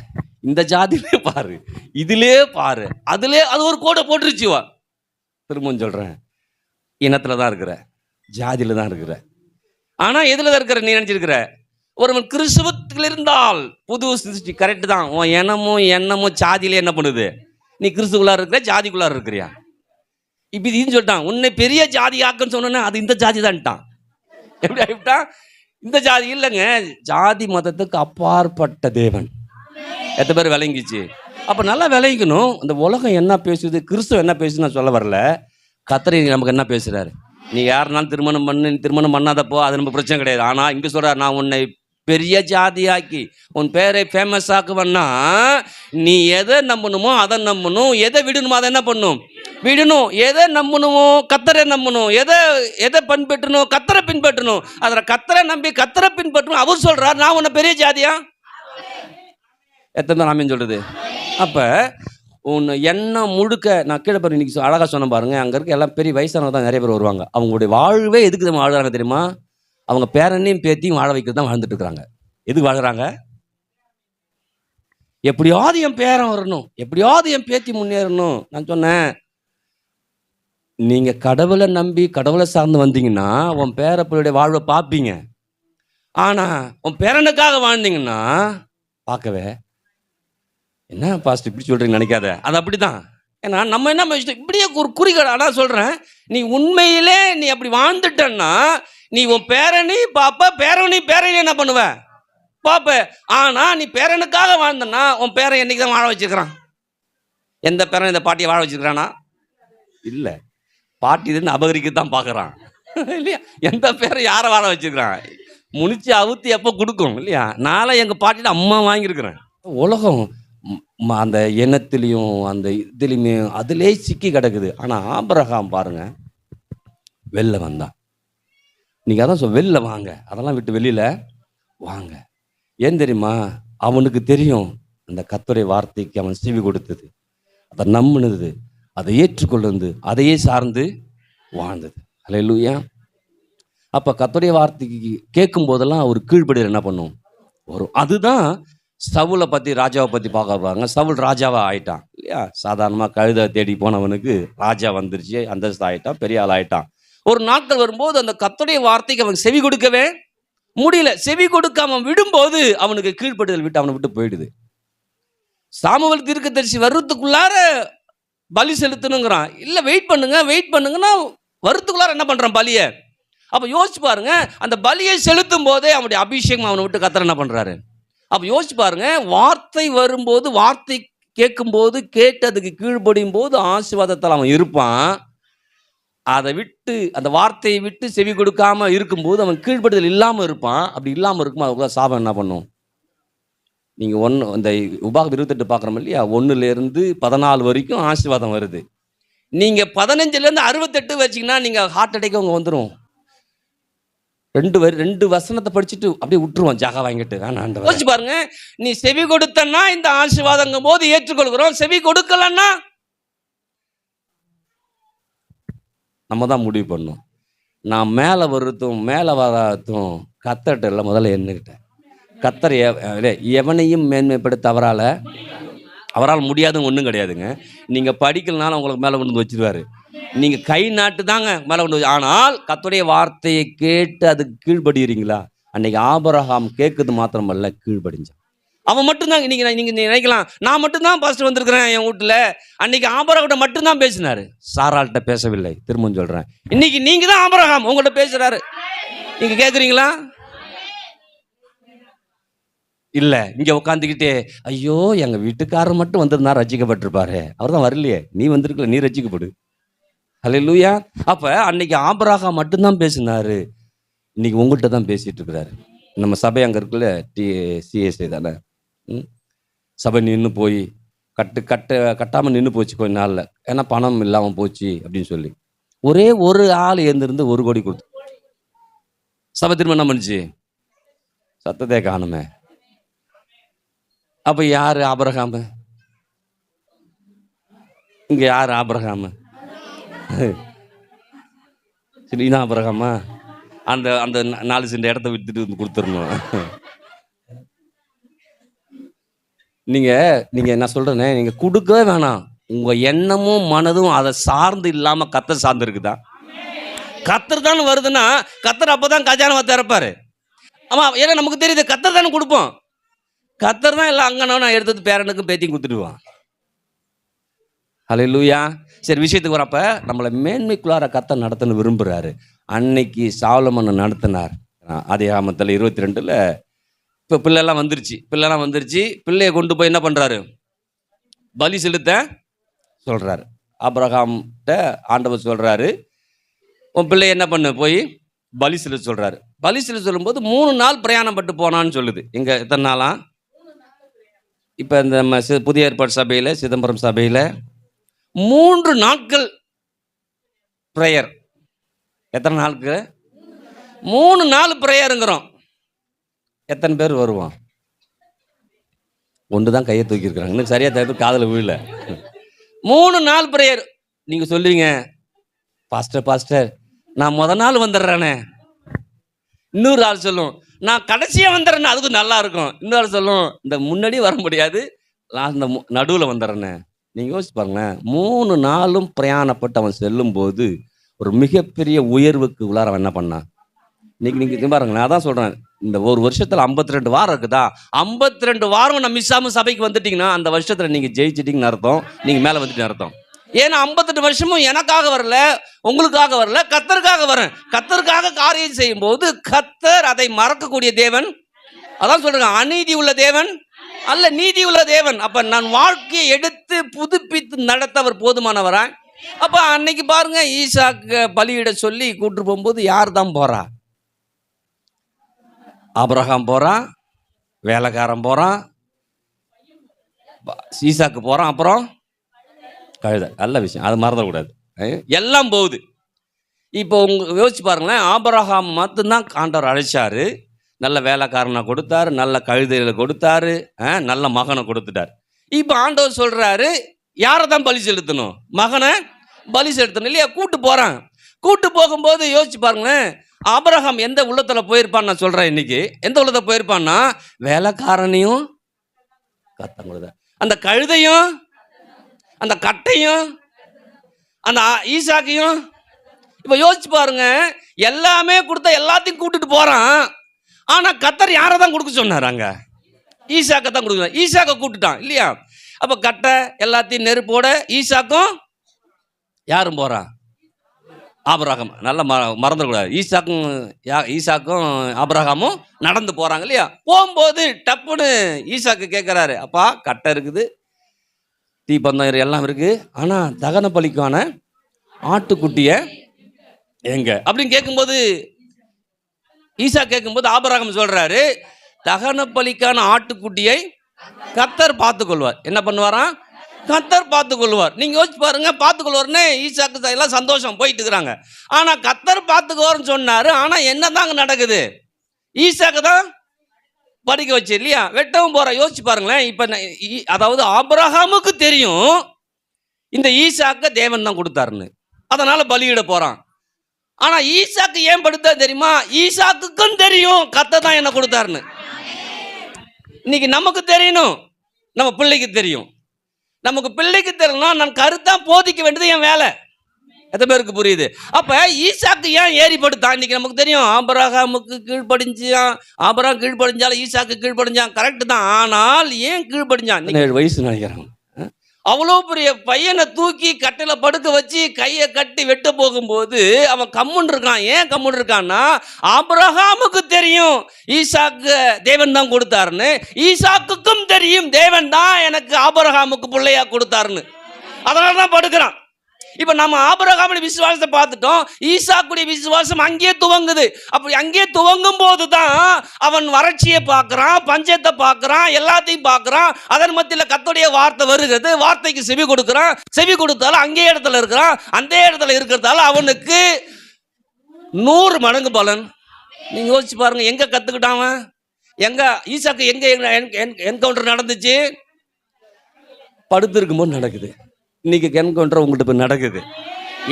இந்த ஜாதியிலே பாரு, இதிலே பாரு, அதிலே அது ஒரு கோடை போட்டுருச்சுவா. திரும்பவும் சொல்கிறேன், இனத்தில் தான் இருக்கிற, ஜாதியில் தான் இருக்கிற. ஆனால் எதில் தான் இருக்கிற? நீ நினச்சிருக்கிற ஒருவன் கிறிஸ்துவத்தில் இருந்தால் புது சிருஷ்டி. கரெக்டு தான். உன் எண்ணமும் ஜாதியிலே என்ன பண்ணுது? நீ கிறிஸ்துக்குள்ளார இருக்கிற, ஜாதிக்குள்ளார இருக்கிறியா? இப்போ இதுன்னு சொல்லிட்டான், உன்னை பெரிய ஜாதி ஆக்குன்னு சொன்னோன்னா அது இந்த ஜாதி தான்ட்டான். எப்படி ஆகிட்டான்? இந்த ஜாதி இல்லைங்க, ஜாதி மதத்துக்கு அப்பாற்பட்ட தேவன். எத்தனை பேர் விளங்கிச்சு? அப்போ நல்லா விளங்கிக்கணும். இந்த உலகம் என்ன பேசுது, கிறிஸ்துவ என்ன பேசுது நான் சொல்ல வரல. கர்த்தர் நமக்கு என்ன பேசுகிறாரு? நீ யாருனாலும் திருமணம் பண்ணாதப்போ அது நம்ம பிரச்சனை கிடையாது. ஆனால் இங்கே சொல்கிறார், நான் உன்னை பெரிய ஜாதியாக்கி உன் பேரை ஃபேமஸ் ஆக்குவன்னா, நீ எதை நம்பணுமோ அதை நம்பணும், எதை விடணுமோ அதை என்ன பண்ணணும், விடணும். எதை நம்பணுமோ கர்த்தரை நம்பணும், எதை பின்பற்றணும், கர்த்தரை பின்பற்றணும். அதில் கர்த்தரை நம்பி கர்த்தரை பின்பற்றணும். அவர் சொல்கிறார், நான் உன்னை பெரிய ஜாதியா எத்தனை நாமேன்னு சொல்கிறது. அப்போ உன் எண்ணம் முழுக்க, நான் கீழே பாரு இன்னைக்கு அழகாக சொன்ன பாருங்க, அங்கே இருக்க எல்லாம் பெரிய வயசானவங்க தான் நிறைய பேர் வருவாங்க. அவங்களுடைய வாழ்வே எதுக்கு தான் வாழ்கிறாங்க தெரியுமா? அவங்க பேரனையும் பேத்தியும் வாழ வைக்கிறது தான் வாழ்ந்துட்டு இருக்கிறாங்க. எதுக்கு வாழ்கிறாங்க? எப்படியாவது என் பேரன் வரணும், எப்படியாவது என் பேத்தி முன்னேறணும். நான் சொன்னேன், நீங்கள் கடவுளை நம்பி கடவுளை சார்ந்து வந்தீங்கன்னா உன் பேரப்பிள்ளையுடைய வாழ்வை பார்ப்பீங்க. ஆனால் உன் பேரனுக்காக வாழ்ந்தீங்கன்னா பார்க்கவே. என்ன பாஸ்ட் இப்படி சொல்கிறீங்க நினைக்காத, அது அப்படி தான். ஏன்னா நம்ம என்ன பேசிட்டோம், இப்படியே ஒரு குறிக்கோள். ஆனால் சொல்கிறேன், நீ உண்மையிலே நீ அப்படி வாழ்ந்துட்டன்னா நீ உன் பேரணி பார்ப்ப, பேரணி என்ன பண்ணுவ பார்ப்ப. ஆனால் நீ பேரனுக்காக வாழ்ந்தன்னா உன் பேரன் என்னைக்கு தான் வாழ வச்சுருக்கிறான்? எந்த பேரன் இந்த பாட்டியை வாழ வச்சுருக்கிறானா? இல்லை, பாட்டி இதுன்னு அபகரிக்க தான் பார்க்குறான் இல்லையா? எந்த பேரை யாரை வாழ வச்சுருக்கிறான்? முடிச்சு அவுத்தி எப்போ கொடுக்கும் இல்லையா? நாளை எங்கள் பாட்டிட்டு அம்மா வாங்கியிருக்கிறேன். உலகம் அந்த எண்ணத்துலேயும் அந்த இதுலேயுமே அதிலே சிக்கி கிடக்குது. ஆனால் ஆபிரகாம் பாருங்க, வெளில வந்தான். நீங்கள் அதான் வெளில வாங்க, அதெல்லாம் விட்டு வெளியில் வாங்க. ஏன் தெரியுமா? அவனுக்கு தெரியும் அந்த கர்த்தருடைய வார்த்தைக்கு அவன் செவி கொடுத்தது, அதை நம்பினது, அதை ஏற்றுக்கொள்ளுது, அதையே சார்ந்து வாழ்ந்தது. அல்லேலூயா. அப்போ கர்த்தருடைய வார்த்தைக்கு கேட்கும் போதெல்லாம் ஒரு கீழ்ப்படிதல் என்ன பண்ணும் வரும். அதுதான் சவுலை பற்றி, ராஜாவை பற்றி பார்க்க போகிறாங்க. சவுல் ராஜாவாக ஆயிட்டான் இல்லையா? சாதாரணமாக கழுதை தேடி போனவனுக்கு ராஜா வந்துருச்சு, அந்தஸ்து ஆகிட்டான், பெரிய ஆள் ஆகிட்டான். ஒரு நாட்கள் வரும்போது அந்த கர்த்தருடைய வார்த்தைக்கு அவன் செவி கொடுக்கவே முடியல. செவி கொடுக்காம விடும்போது அவனுக்கு கீழ்ப்படுதல் விட்டு அவனை விட்டு போயிடுது. சாமுவேல் தீர்க்கதரிசி வர்றதுக்குள்ளார பலி செலுத்தணுங்கிறான். இல்லை, வெயிட் பண்ணுங்கன்னா வர்றதுக்குள்ளார என்ன பண்ணுறான்? பலியை. அப்போ யோசிச்சு பாருங்க, அந்த பலியை செலுத்தும் போதே அவனுடைய அபிஷேகம் அவனை விட்டு கர்த்தர் என்ன பண்ணுறாரு? அப்போ யோசிச்சு பாருங்க, வார்த்தை வரும்போது, வார்த்தை கேட்கும்போது, கேட்டு அதுக்கு கீழ்ப்படியும் போது ஆசீர்வாதத்தால் அவன் இருப்பான். அதை விட்டு, அந்த வார்த்தையை விட்டு செவி கொடுக்காம இருக்கும்போது அவன் கீழ்ப்படுதல் இல்லாமல் இருப்பான். அப்படி இல்லாமல் இருக்கும்போது அதுக்குள்ள சாபம் என்ன பண்ணும்? நீங்கள் இந்த உபாகம் 28 பார்க்குறோம் இல்லையா, 1லேருந்து 14 வரைக்கும் ஆசீர்வாதம் வருது. நீங்கள் 15லேருந்து 68 வச்சிங்கன்னா நீங்கள் ஹார்ட் அட்டாக் அவங்க வந்துடும். 2 வசனத்தை படிச்சுட்டு அப்படியே விட்டுருவோம், ஜாகா வாங்கிட்டு வேணாண்டவர். யோசிச்சு பாருங்க, நீ செவி கொடுத்தன்னா இந்த ஆசீர்வாதங்கும் போது ஏற்றுக்கொள்கிறோம், செவி கொடுக்கலன்னா நம்ம தான் முடிவு பண்ணோம். நான் மேலே வருத்தும் மேலே வராதும் கத்தர்கிட்ட இல்லை, முதல்ல என்னக்கிட்ட. கத்தர் எவனையும் மேன்மைப்படுத்த அவரால் முடியாதுன்னு ஒன்றும் கிடையாதுங்க. நீங்கள் படிக்கலனாலும் உங்களுக்கு மேலே கொண்டு வந்து வச்சிருவாரு. நீங்கள் கை நாட்டு தாங்க மேலே கொண்டு வந்து. ஆனால் கர்த்தருடைய வார்த்தையை கேட்டு அதுக்கு கீழ்படுகிறீங்களா? அன்னைக்கு ஆபிரகாம் கேட்குறது மாத்திரமல்ல, கீழ்படிஞ்சான். அவன் மட்டும்தான். நீங்கள் நினைக்கலாம், நான் மட்டும்தான் பாஸ்டர் வந்திருக்கிறேன் என் வீட்டில். அன்னைக்கு ஆபிரகாம்கிட்ட மட்டும்தான் பேசினாரு, சாராள்கிட்ட பேசவில்லை. திரும்பவும் சொல்கிறேன், இன்னைக்கு நீங்கள் தான் ஆபிரகாம், உங்கள்கிட்ட பேசுகிறாரு. நீங்கள் கேட்குறீங்களா? இல்லை, இங்கே உட்காந்துக்கிட்டே ஐயோ எங்கள் வீட்டுக்காரர் மட்டும் வந்திருந்தா ரட்சிக்கப்பட்டிருப்பாரு, அவர் தான் வரலையே, நீ வந்திருக்கல, நீ ரட்சிக்கப்படு. ஹல்லேலூயா. அப்போ அன்னைக்கு ஆபிரகாம் மட்டும்தான் பேசினாரு, இன்னைக்கு உங்கள்கிட்ட தான் பேசிட்டு இருக்கிறாரு. நம்ம சபை அங்கே இருக்குல்ல, சிஎஸ்ஐ தானே, சபை நின்று போய் கட்டாமல் நின்று போச்சு கொஞ்ச நாளில். ஏன்னா பணம் இல்லாமல் போச்சு அப்படின்னு சொல்லி ஒரே ஒரு ஆள் எழுந்திருந்து 1 கோடி கொடுத்து சபை திரும்ப என்ன பண்ணுச்சு? சத்தத்தை காணுமே. அப்போ யார் ஆபிரகாம்? இங்கே யார் ஆபிரகாம்? சரி, இதான் ஆபிரகாமா? அந்த அந்த 4 சென்ட் இடத்த விட்டுட்டு வந்து கொடுத்துடணும். நீங்கள் என்ன சொல்கிறேன்னே, நீங்கள் கொடுக்கவே வேணாம். உங்கள் எண்ணமும் மனதும் அதை சார்ந்து இல்லாமல் கத்தர் சார்ந்து இருக்குதா? கத்தர் தான் வருதுன்னா கத்தர் அப்போ தான் கஜானவை திறப்பாரு. ஆமாம், ஏன்னா நமக்கு தெரியுது கத்தர் தானே கொடுப்போம். கத்தர் தான் எல்லாம் அங்கனோ நான் எடுத்தது பேரனுக்கும் பேத்தியும் கொடுத்துடுவான். ஹல்லேலூயா. சரி, விஷயத்துக்கு வரப்ப நம்மளை மேன்மைக்குள்ளார கத்தர் நடத்தன்னு விரும்புகிறாரு. அன்னைக்கு சாலமோனை நடத்தினார். ஆதியாகமத்தில் 22ல் இப்போ பிள்ளைலாம் வந்துருச்சு. பிள்ளையை கொண்டு போய் என்ன பண்ணுறாரு? பலி செலுத்த சொல்கிறாரு. ஆபிரகாம்கிட்ட ஆண்டவர் சொல்கிறாரு, உன் பிள்ளை என்ன பண்ணு, போய் பலி செலுத்த சொல்கிறாரு. பலி செலுத்த சொல்லும்போது 3 நாள் பிரயாணம் பட்டு போனான்னு சொல்லுது. எங்கே எத்தனை நாளா? இப்போ இந்த நம்ம புதிய ஏற்பாடு சபையில், சிதம்பரம் சபையில் 3 நாட்கள் ப்ரேயர். எத்தனை நாளுக்கு? 3 நாள் ப்ரேயருங்கிறோம். எத்தனை பேர் வருவோம்? ஒன்று தான் கையை தூக்கியிருக்கிறாங்க, இன்னும் சரியாக தவிர்த்து காதில் விழல. 3 நாள் ப்ரேயர். நீங்கள் சொல்லுவீங்க, பாஸ்டர் நான் முத நாள் வந்துடுறேனே. இன்னொரு ஆள் சொல்லும், நான் கடைசியாக வந்துடுறேன்னு, அதுக்கும் நல்லா இருக்கும். இன்னொரு ஆள் சொல்லும், இந்த முன்னாடி வர முடியாது, நான் இந்த நடுவில் வந்துடுறேனே. நீங்கள் யோசிச்சு பாருங்களேன், 3 நாளும் பிரயாணப்பட்டு அவன் செல்லும்போது ஒரு மிகப்பெரிய உயர்வுக்கு உள்ளார அவன் என்ன பண்ணான்? இன்னைக்கு நீங்கள் பாருங்க, நான் தான் சொல்கிறேன், இந்த ஒரு வருஷத்தில் 52 வாரம் இருக்குதா, 52 வாரம் நான் மிஸ் ஆகாமல் சபைக்கு வந்துட்டீங்கன்னா அந்த வருஷத்தில் நீங்கள் ஜெயிச்சிட்டிங்கன்னு அர்த்தம், நீங்கள் மேலே வந்துட்டு அர்த்தம். ஏன்னா 58 வருஷமும் எனக்காக வரல, உங்களுக்காக வரல, கத்தருக்காக வரேன். கத்தருக்காக காரியம் செய்யும் போது கத்தர் அதை மறக்கக்கூடிய தேவன். அதான் சொல்றேன், அநீதி உள்ள தேவன் அல்ல, நீதி உள்ள தேவன். அப்ப நான் வாழ்க்கையை எடுத்து புதுப்பித்து நடத்த அவர் போதுமானவரா? அப்ப அன்னைக்கு பாருங்க, ஈசாக்கு பலியிட சொல்லி கூட்டு போகும்போது யார் தான் போறா? ஆபிரகாம் போறான், வேலைக்காரன் போறான், ஈசாக்கு போறான், அப்புறம் கழுதை. நல்ல விஷயம், அது மறந்துடக்கூடாது. எல்லாம் போகுது. இப்போ யோசிச்சு பாருங்களேன், ஆபிரகாம் மட்டும்தான் ஆண்டவர் அழைச்சாரு, நல்ல வேலைக்காரனை கொடுத்தாரு, நல்ல கழுதைகளை கொடுத்தாரு, நல்ல மகனை கொடுத்துட்டார். இப்போ ஆண்டவர் சொல்றாரு, யாரை தான் பலி செலுத்தணும்? மகனை பலி செலுத்தணும் இல்லையா? கூட்டு போகும்போது யோசிச்சு பாருங்களேன், ஆபிரகாம் எந்த உள்ளத்துல போயிருப்பான்னு நான் சொல்றேன். இன்னைக்கு எந்த உள்ளத்துல போயிருப்பான்னா, வேலைக்காரனையும் கத்தங்க, அந்த கழுதையும், அந்த கட்டையும், அந்த ஈசாக்கையும். இப்ப யோசிச்சு பாருங்க, எல்லாமே கொடுத்தா எல்லாத்தையும் கூட்டிட்டு போறான். ஆனா கத்தர் யாரை தான் கொடுக்க சொன்னார்? அங்க ஈசாக்கை தான் கொடுக்க. ஈசாக்கை கூட்டுட்டான் இல்லையா? அப்ப கட்டை எல்லாத்தையும் நெருப்போட ஈசாக்கும் யாரும் போறான்? ஆபிரகாம். நல்லா மறந்துடக்கூடாது. ஈசாக்கும் ஆபிரகாமும் நடந்து போறாங்க இல்லையா? போகும்போது டப்புன்னு ஈசாக்கு கேட்கிறாரு, அப்பா கட்டை இருக்குது, தீப்பந்தம் எல்லாம் இருக்கு, ஆனா தகன பலிக்கான ஆட்டுக்குட்டிய எங்க அப்படின்னு கேட்கும்போது, ஈசா கேட்கும்போது ஆபிரகாம் சொல்றாரு, தகன பலிக்கான ஆட்டுக்குட்டியை கர்த்தர் பார்த்துக்கொள்வார். என்ன பண்ணுவாராம்? கர்த்தர் பார்த்துக்கொள்வார். நீங்க யோசிச்சு பாருங்க, பார்த்துக்கொள்வார்னு ஈசாக்கு எல்லாம் சந்தோஷம் போயிட்டு இருக்கிறாங்க. ஆனா கர்த்தர் பார்த்துக்குவார்னு சொன்னாரு. ஆனா என்னதாங்க நடக்குது? ஈசாக்கு தான் படிக்க வச்சு இல்லையா, வெட்டவும் போற. யோசிச்சு பாருங்களேன். இப்ப அதாவது ஆபிரகாமுக்கு தெரியும் இந்த ஈசாக்க தேவன் தான் கொடுத்தாருன்னு, அதனால பலியிட போறான். ஆனா ஈசாக்கு ஏன் படுத்தா தெரியுமா? ஈசாக்குக்கும் தெரியும் கர்த்தர் தான் என்ன கொடுத்தாருன்னு. இன்னைக்கு நமக்கு தெரியணும், நம்ம பிள்ளைக்கு தெரியும். நமக்கு பிள்ளைக்கு தெரியணும்னா நான் கருத்தா போதிக்க வேண்டியது என் வேலை. எத்தனை பேருக்கு புரியுது? அப்ப ஈசாக்கு ஏன் ஏறி படுத்தான்? இன்னைக்கு நமக்கு தெரியும் ஆபிரகாமுக்கு கீழ்ப்படிஞ்சான். ஆபிரகாம் கீழ்ப்படிஞ்சாலும் ஈசாக்கு கீழ்ப்படிஞ்சான், கரெக்ட் தான். ஆனால் ஏன் கீழ்ப்படிஞ்சான்? 7 வயசு நினைக்கிறேன். அவ்வளோ பெரிய பையனை தூக்கி கட்டில படுக்க வச்சு கையை கட்டி வெட்ட போகும்போது அவன் கம்முன்னு இருக்கான். ஏன் கம்முன்னு இருக்கான்னா, ஆபிரகாமுக்கு தெரியும் ஈசாக்கு தேவன் தான் கொடுத்தாருன்னு. ஈசாக்குக்கும் தெரியும் தேவன் தான் எனக்கு ஆபிரகாமுக்கு பிள்ளையா கொடுத்தாருன்னு. அதனால தான் படுக்கிறான். இப்ப நம்ம ஆபிரகாமுடைய விசுவாசத்தை பார்த்துட்டோம். ஈசாக்குடைய விசுவாசம் அங்கேயே துவங்குது. அப்படி அங்கேயே துவங்கும் போதுதான் அவன் வறட்சியை பார்க்கிறான், பஞ்சத்தை பார்க்கிறான், எல்லாத்தையும் பார்க்கிறான். அதன் மத்தியில் கர்த்தருடைய வார்த்தை வருகிறது. வார்த்தைக்கு செவி கொடுக்கிறான். செவி கொடுத்தாலும் அங்கே இடத்துல இருக்கிறான். அந்த இடத்துல இருக்கிறதால அவனுக்கு 100 மடங்கு பலன். நீங்க யோசிச்சு பாருங்க, எங்க கத்துக்கிட்டான்? எங்க ஈசாக்கு எங்க என்கவுண்டர் நடந்துச்சு? படுத்து இருக்கும்போது நடக்குது. இன்னைக்கு என்கவுண்டர் உங்கள்கிட்ட இப்போ நடக்குது.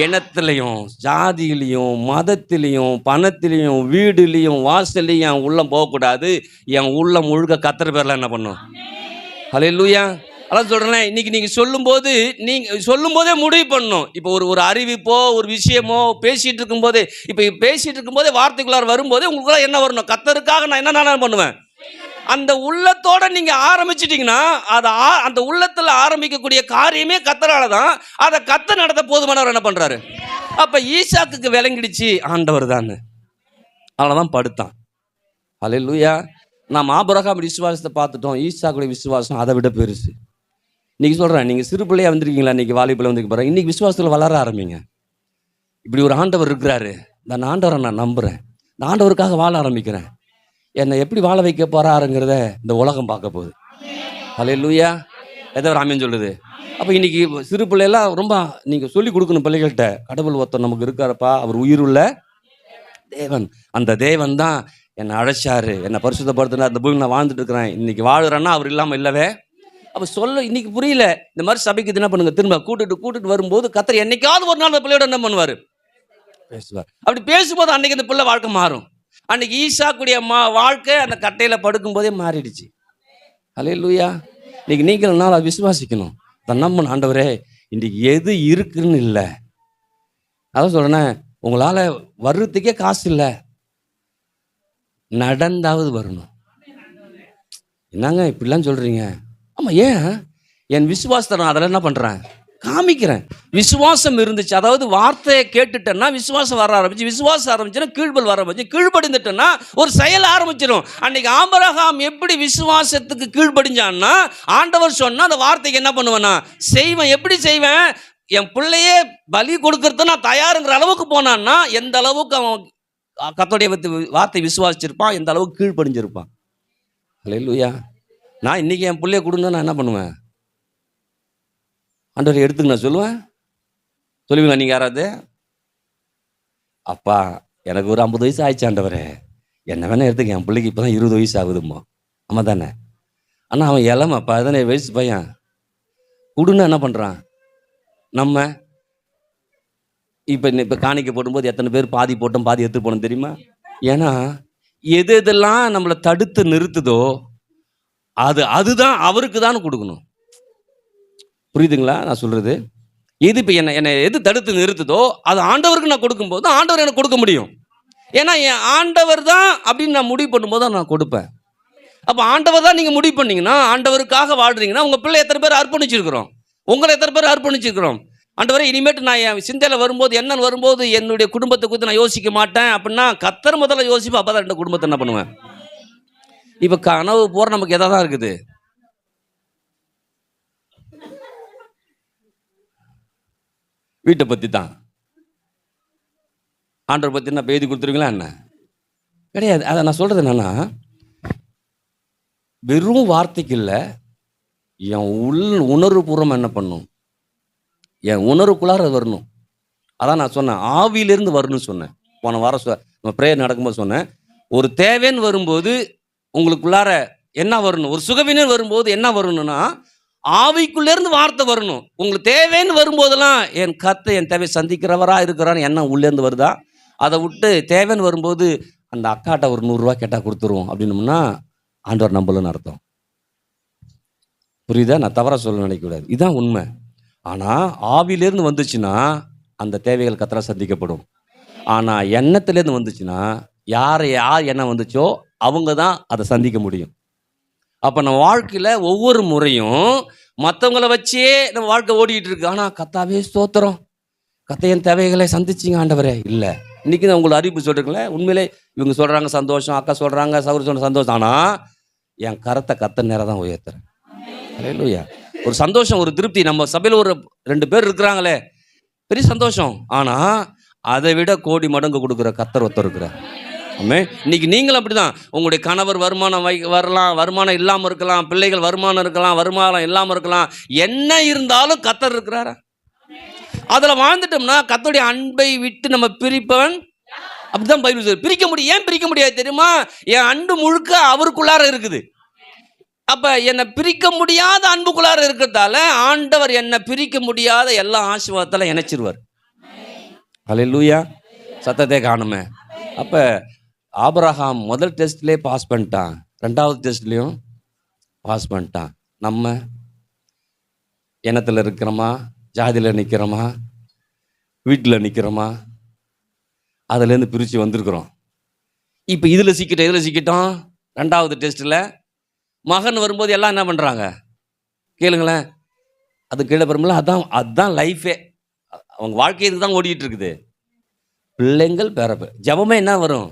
இனத்திலையும் ஜாதியிலையும் மதத்திலையும் பணத்திலையும் வீடுலையும் வாசல்லையும் என் உள்ளம் போகக்கூடாது. என் உள்ளம் முழுக்க கர்த்தர் பேர்ல என்ன பண்ணும்? ஹல்லேலூயா. அதான் சொல்றேன். இன்னைக்கு நீங்க சொல்லும்போது நீங்க சொல்லும்போதே முடிவு பண்ணணும். இப்போ ஒரு அறிவிப்போ ஒரு விஷயமோ பேசிட்டு இருக்கும்போதே, இப்போ பேசிட்டு இருக்கும்போதே வார்த்தைக்குள்ளார வரும்போதே உங்களுக்குள்ள என்ன வரணும்? கர்த்தருக்காக நான் என்ன பண்ணுவேன்? அந்த உள்ளத்தோட நீங்க ஆரம்பிச்சிட்டீங்கன்னா அந்த உள்ளத்துல ஆரம்பிக்கக்கூடிய காரியமே கர்த்தரால தான். அதை கர்த்தர் நடத்த போதுமானவர் என்ன பண்றாரு? அப்ப ஈசாக்குக்கு விளங்கிடுச்சு ஆண்டவர் தான், அதனாலதான் படுத்தான். ஹல்லேலூயா. நாம் ஆபிரகாம் விசுவாசத்தை பார்த்துட்டோம். ஈசாக்குடைய விசுவாசம் அதை விட பெருசு. இன்னைக்கு சொல்றேன், நீங்க சிறு பிள்ளையா வந்திருக்கீங்களா? இன்னைக்கு வாலிபுல வந்துருக்கு போறேன். இன்னைக்கு விசுவாசத்துல வளர ஆரம்பிங்க. இப்படி ஒரு ஆண்டவர் இருக்கிறாரு, இந்த ஆண்டவரை நான் நம்புறேன், இந்த ஆண்டவருக்காக வாழ ஆரம்பிக்கிறேன். என்னை எப்படி வாழ வைக்க போறாருங்கிறத இந்த உலகம் பார்க்க போகுது. ஹல்லேலூயா. எதை ஆமென் சொல்லுது? அப்போ இன்னைக்கு சிறு பிள்ளையெல்லாம் ரொம்ப நீங்க சொல்லி கொடுக்கணும் பிள்ளைகள்கிட்ட. கடவுள் ஒருத்தர் நமக்கு இருக்காரப்பா, அவர் உயிருள்ள தேவன். அந்த தேவன் தான் என்னை அழைச்சாரு, என்னை பரிசுத்தப்படுத்தினா அந்த பூமி நான் வாழ்ந்துட்டு இருக்கிறேன். இன்னைக்கு வாழுறேன்னா அவர் இல்லாமல் இல்லவே. அப்போ சொல்ல இன்னைக்கு புரியல. இந்த மாதிரி சபைக்கு என்ன பண்ணுங்க, திரும்ப கூட்டிட்டு வரும்போது கர்த்தர் என்னைக்காவது ஒரு நாள் அந்த பிள்ளையோட என்ன பண்ணுவார்? பேசுவார். அப்படி பேசும்போது அன்னைக்கு அந்த பிள்ளை வாழ்க்கை மாறும். அன்னைக்கு ஈசாக்குடைய வாழ்க்கை அந்த கட்டையில படுக்கும் போதே மாறிடுச்சு. ஹல்லேலூயா. இன்னைக்கு நீங்கள் நாள் அதை விசுவாசிக்கணும். நம்பணும், ஆண்டவரே இன்னைக்கு எது இருக்குன்னு இல்லை. அதான் சொல்றேன், உங்களால வர்றதுக்கே காசு இல்லை, நடந்தாவது வரணும். என்னங்க இப்படிலாம் சொல்றீங்க? ஆமா, ஏன்? என் விசுவாசத்தை நான் அதில் என்ன பண்றேன்? காமிக்கிறேன். விசுவாசம் இருந்துச்சு, அதாவது வார்த்தையை கேட்டுட்டேன்னா விசுவாசம் வர ஆரம்பிச்சு, விசுவாசம் ஆரம்பிச்சுன்னா கீழ்பல் வர ஆரம்பிச்சு, கீழ்படிந்துட்டேன்னா ஒரு செயல் ஆரம்பிச்சிடும். அன்னைக்கு ஆபிரகாம் எப்படி விசுவாசத்துக்கு கீழ்படிஞ்சான்னா, ஆண்டவர் சொன்னா அந்த வார்த்தைக்கு என்ன பண்ணுவேன்னா செய்வேன். எப்படி செய்வேன்? என் பிள்ளையே பலி கொடுக்கறது நான் தயாருங்கிற அளவுக்கு போனான்னா, எந்த அளவுக்கு அவன் கர்த்தருடைய வார்த்தை விசுவாசிச்சிருப்பான், எந்த அளவுக்கு கீழ்படிஞ்சிருப்பான். ஹல்லேலூயா. நான் இன்னைக்கு என் பிள்ளைய கொடுங்க, நான் என்ன பண்ணுவேன்? ஆண்டவரை எடுத்துக்க நான் சொல்லுவேன். சொல்லுவீங்களா நீங்கள் யாராவது? அப்பா எனக்கு ஒரு 50 வயசு ஆயிடுச்சு ஆண்டவரே, என்ன வேணா எடுத்துக்க, என் பிள்ளைக்கு இப்போ தான் 20 வயசு ஆகுதும்மா. ஆமாம் தானே? ஆனால் அவன் இளமை 17 வயசு பையன் கொடுன்னு என்ன பண்ணுறான்? நம்ம இப்போ காணிக்க போடும்போது எத்தனை பேர் பாதி போட்டோம் பாதி எடுத்து போனோம் தெரியுமா? ஏன்னா எதெல்லாம் நம்மளை தடுத்து நிறுத்துதோ அதுதான் அவருக்கு தான் கொடுக்கணும். புரியுதுங்களா நான் சொல்றது? இது இப்போ என்னை எது தடுத்து நிறுத்துதோ அது ஆண்டவருக்கு நான் கொடுக்கும்போது ஆண்டவர் எனக்கு கொடுக்க முடியும். ஏன்னா என் ஆண்டவர் தான் அப்படின்னு நான் முடிவு பண்ணும்போது தான் நான் கொடுப்பேன். அப்போ ஆண்டவர் தான் நீங்கள் முடிவு பண்ணீங்கன்னா, ஆண்டவருக்காக வாழ்றீங்கன்னா, உங்கள் பிள்ளை எத்தனை பேர் அர்ப்பணிச்சிருக்கிறோம், உங்களை எத்தனை பேர் அர்ப்பணிச்சிருக்கிறோம். ஆண்டவரே இனிமேட்டு நான் என் சிந்தையில் வரும்போது என்னன்னு வரும்போது என்னுடைய குடும்பத்தை குறித்து நான் யோசிக்க மாட்டேன் அப்படின்னா கர்த்தர் முதல்ல யோசிப்பேன். அப்போ தான் ரெண்டு குடும்பத்தை என்ன பண்ணுவேன். இப்போ கனவு போகிற நமக்கு எதாக தான் இருக்குது. வீட்டை பற்றி தான். ஆண்டவர் பற்றி என்ன எழுதி கொடுத்துருவீங்களா என்ன? கிடையாது. அதை நான் சொல்கிறது என்னன்னா, வெறும் வார்த்தைக்கு இல்லை, என் உணர்வுபூர்வம் என்ன பண்ணும், என் உணர்வுக்குள்ளார வரணும். அதான் நான் சொன்னேன், ஆவியிலிருந்து வரணும்னு சொன்னேன். போன வாரம் நம்ம ப்ரேயர் நடக்கும்போது சொன்னேன், ஒரு தேவைன்னு வரும்போது உங்களுக்குள்ளார என்ன வரணும், ஒரு சுகவினர் வரும்போது என்ன வரணும்னா ஆவிக்குள்ளேருந்து வார்த்தை வரணும். உங்களுக்கு தேவைன்னு வரும்போதெல்லாம் என் தேவையை சந்திக்கிறவரா இருக்கிறான்னு என்ன உள்ளேருந்து வருதா, அதை விட்டு தேவைன்னு வரும்போது அந்த அக்காட்ட ஒரு 100 ரூபா கேட்டால் கொடுத்துருவோம் அப்படின்னோம்னா ஆண்டவர் நம்பலன்னு அர்த்தம். புரியுதா? நான் தவறாக சொல்ல நினைக்கக்கூடாது, இதுதான் உண்மை. ஆனால் ஆவியிலேருந்து வந்துச்சுன்னா அந்த தேவைகள் கத்தரால் சந்திக்கப்படும். ஆனால் எண்ணத்துலேருந்து வந்துச்சுன்னா யார் எண்ணம் வந்துச்சோ அவங்க தான் அதை சந்திக்க முடியும். அப்போ நம்ம வாழ்க்கையில் ஒவ்வொரு முறையும் மற்றவங்கள வச்சே நம்ம வாழ்க்கை ஓடிக்கிட்டு இருக்கு. ஆனால் கத்தாவே ஸ்தோத்திரம், கத்தையன் தேவைகளை சந்திச்சிங்க ஆண்டவரே. இல்லை, இன்னைக்கு தான் உங்களுக்கு அறிவிப்பு சொல்லிருக்கல, உண்மையிலே இவங்க சொல்கிறாங்க சந்தோஷம், அக்கா சொல்கிறாங்க, சகோதரி சொல்கிற சந்தோஷம். ஆனால் என் கரத்தை கத்த நேரம் தான் உயர்த்துறேன். அல்லேலூயா. ஒரு சந்தோஷம், ஒரு திருப்தி. நம்ம சபையில் ஒரு 2 பேர் இருக்கிறாங்களே, பெரிய சந்தோஷம். ஆனால் அதை விட கோடி மடங்கு கொடுக்குற கத்தர் ஒருத்தர் இருக்கிறார். ஆமே. இன்னைக்கு நீங்களும் அப்படிதான். உங்களுடைய கணவர் வருமானம் வரலாம், வருமானம் இல்லாமல் இருக்கலாம், பிள்ளைகள் வருமானம் இருக்கலாம், வருமானம் இல்லாமல் இருக்கலாம். என்ன இருந்தாலும் கத்தர் இருக்கிறாரா? அதில் வாழ்ந்துட்டோம்னா கத்தருடைய அன்பை விட்டு நம்ம பிரிப்பவன் அப்படிதான் பைபிள் சொல்லு. பிரிக்க முடியும். ஏன் பிரிக்க முடியாது தெரியுமா? என் அன்பு முழுக்க அவருக்குள்ளார இருக்குது. அப்ப என்னை பிரிக்க முடியாத அன்புக்குள்ளார இருக்கிறதால ஆண்டவர் என்னை பிரிக்க முடியாத எல்லா ஆசீர்வாதத்தால இணைச்சிருவார். அல்லேலூயா. சத்தத்தை காணுமே. அப்ப ஆபிரகாம் முதல் டெஸ்ட்லேயே பாஸ் பண்ணிட்டான், 2வது டெஸ்ட்லேயும் பாஸ் பண்ணிட்டான். நம்ம எண்ணத்தில் இருக்கிறோமா, ஜாதியில் நிற்கிறோமா, வீட்டில் நிற்கிறோமா, அதுலேருந்து பிரித்து வந்திருக்கிறோம். இப்போ இதில் சிக்கிட்டோம். 2வது டெஸ்ட்டில் மகன் வரும்போது எல்லாம் என்ன பண்ணுறாங்க கேளுங்களேன், அது கீழே பெருமில்ல. அதுதான் லைஃபே. அவங்க வாழ்க்கை இதுக்கு தான் ஓடிட்டு இருக்குது. பிள்ளைங்கள் ஜபமே என்ன வரும்,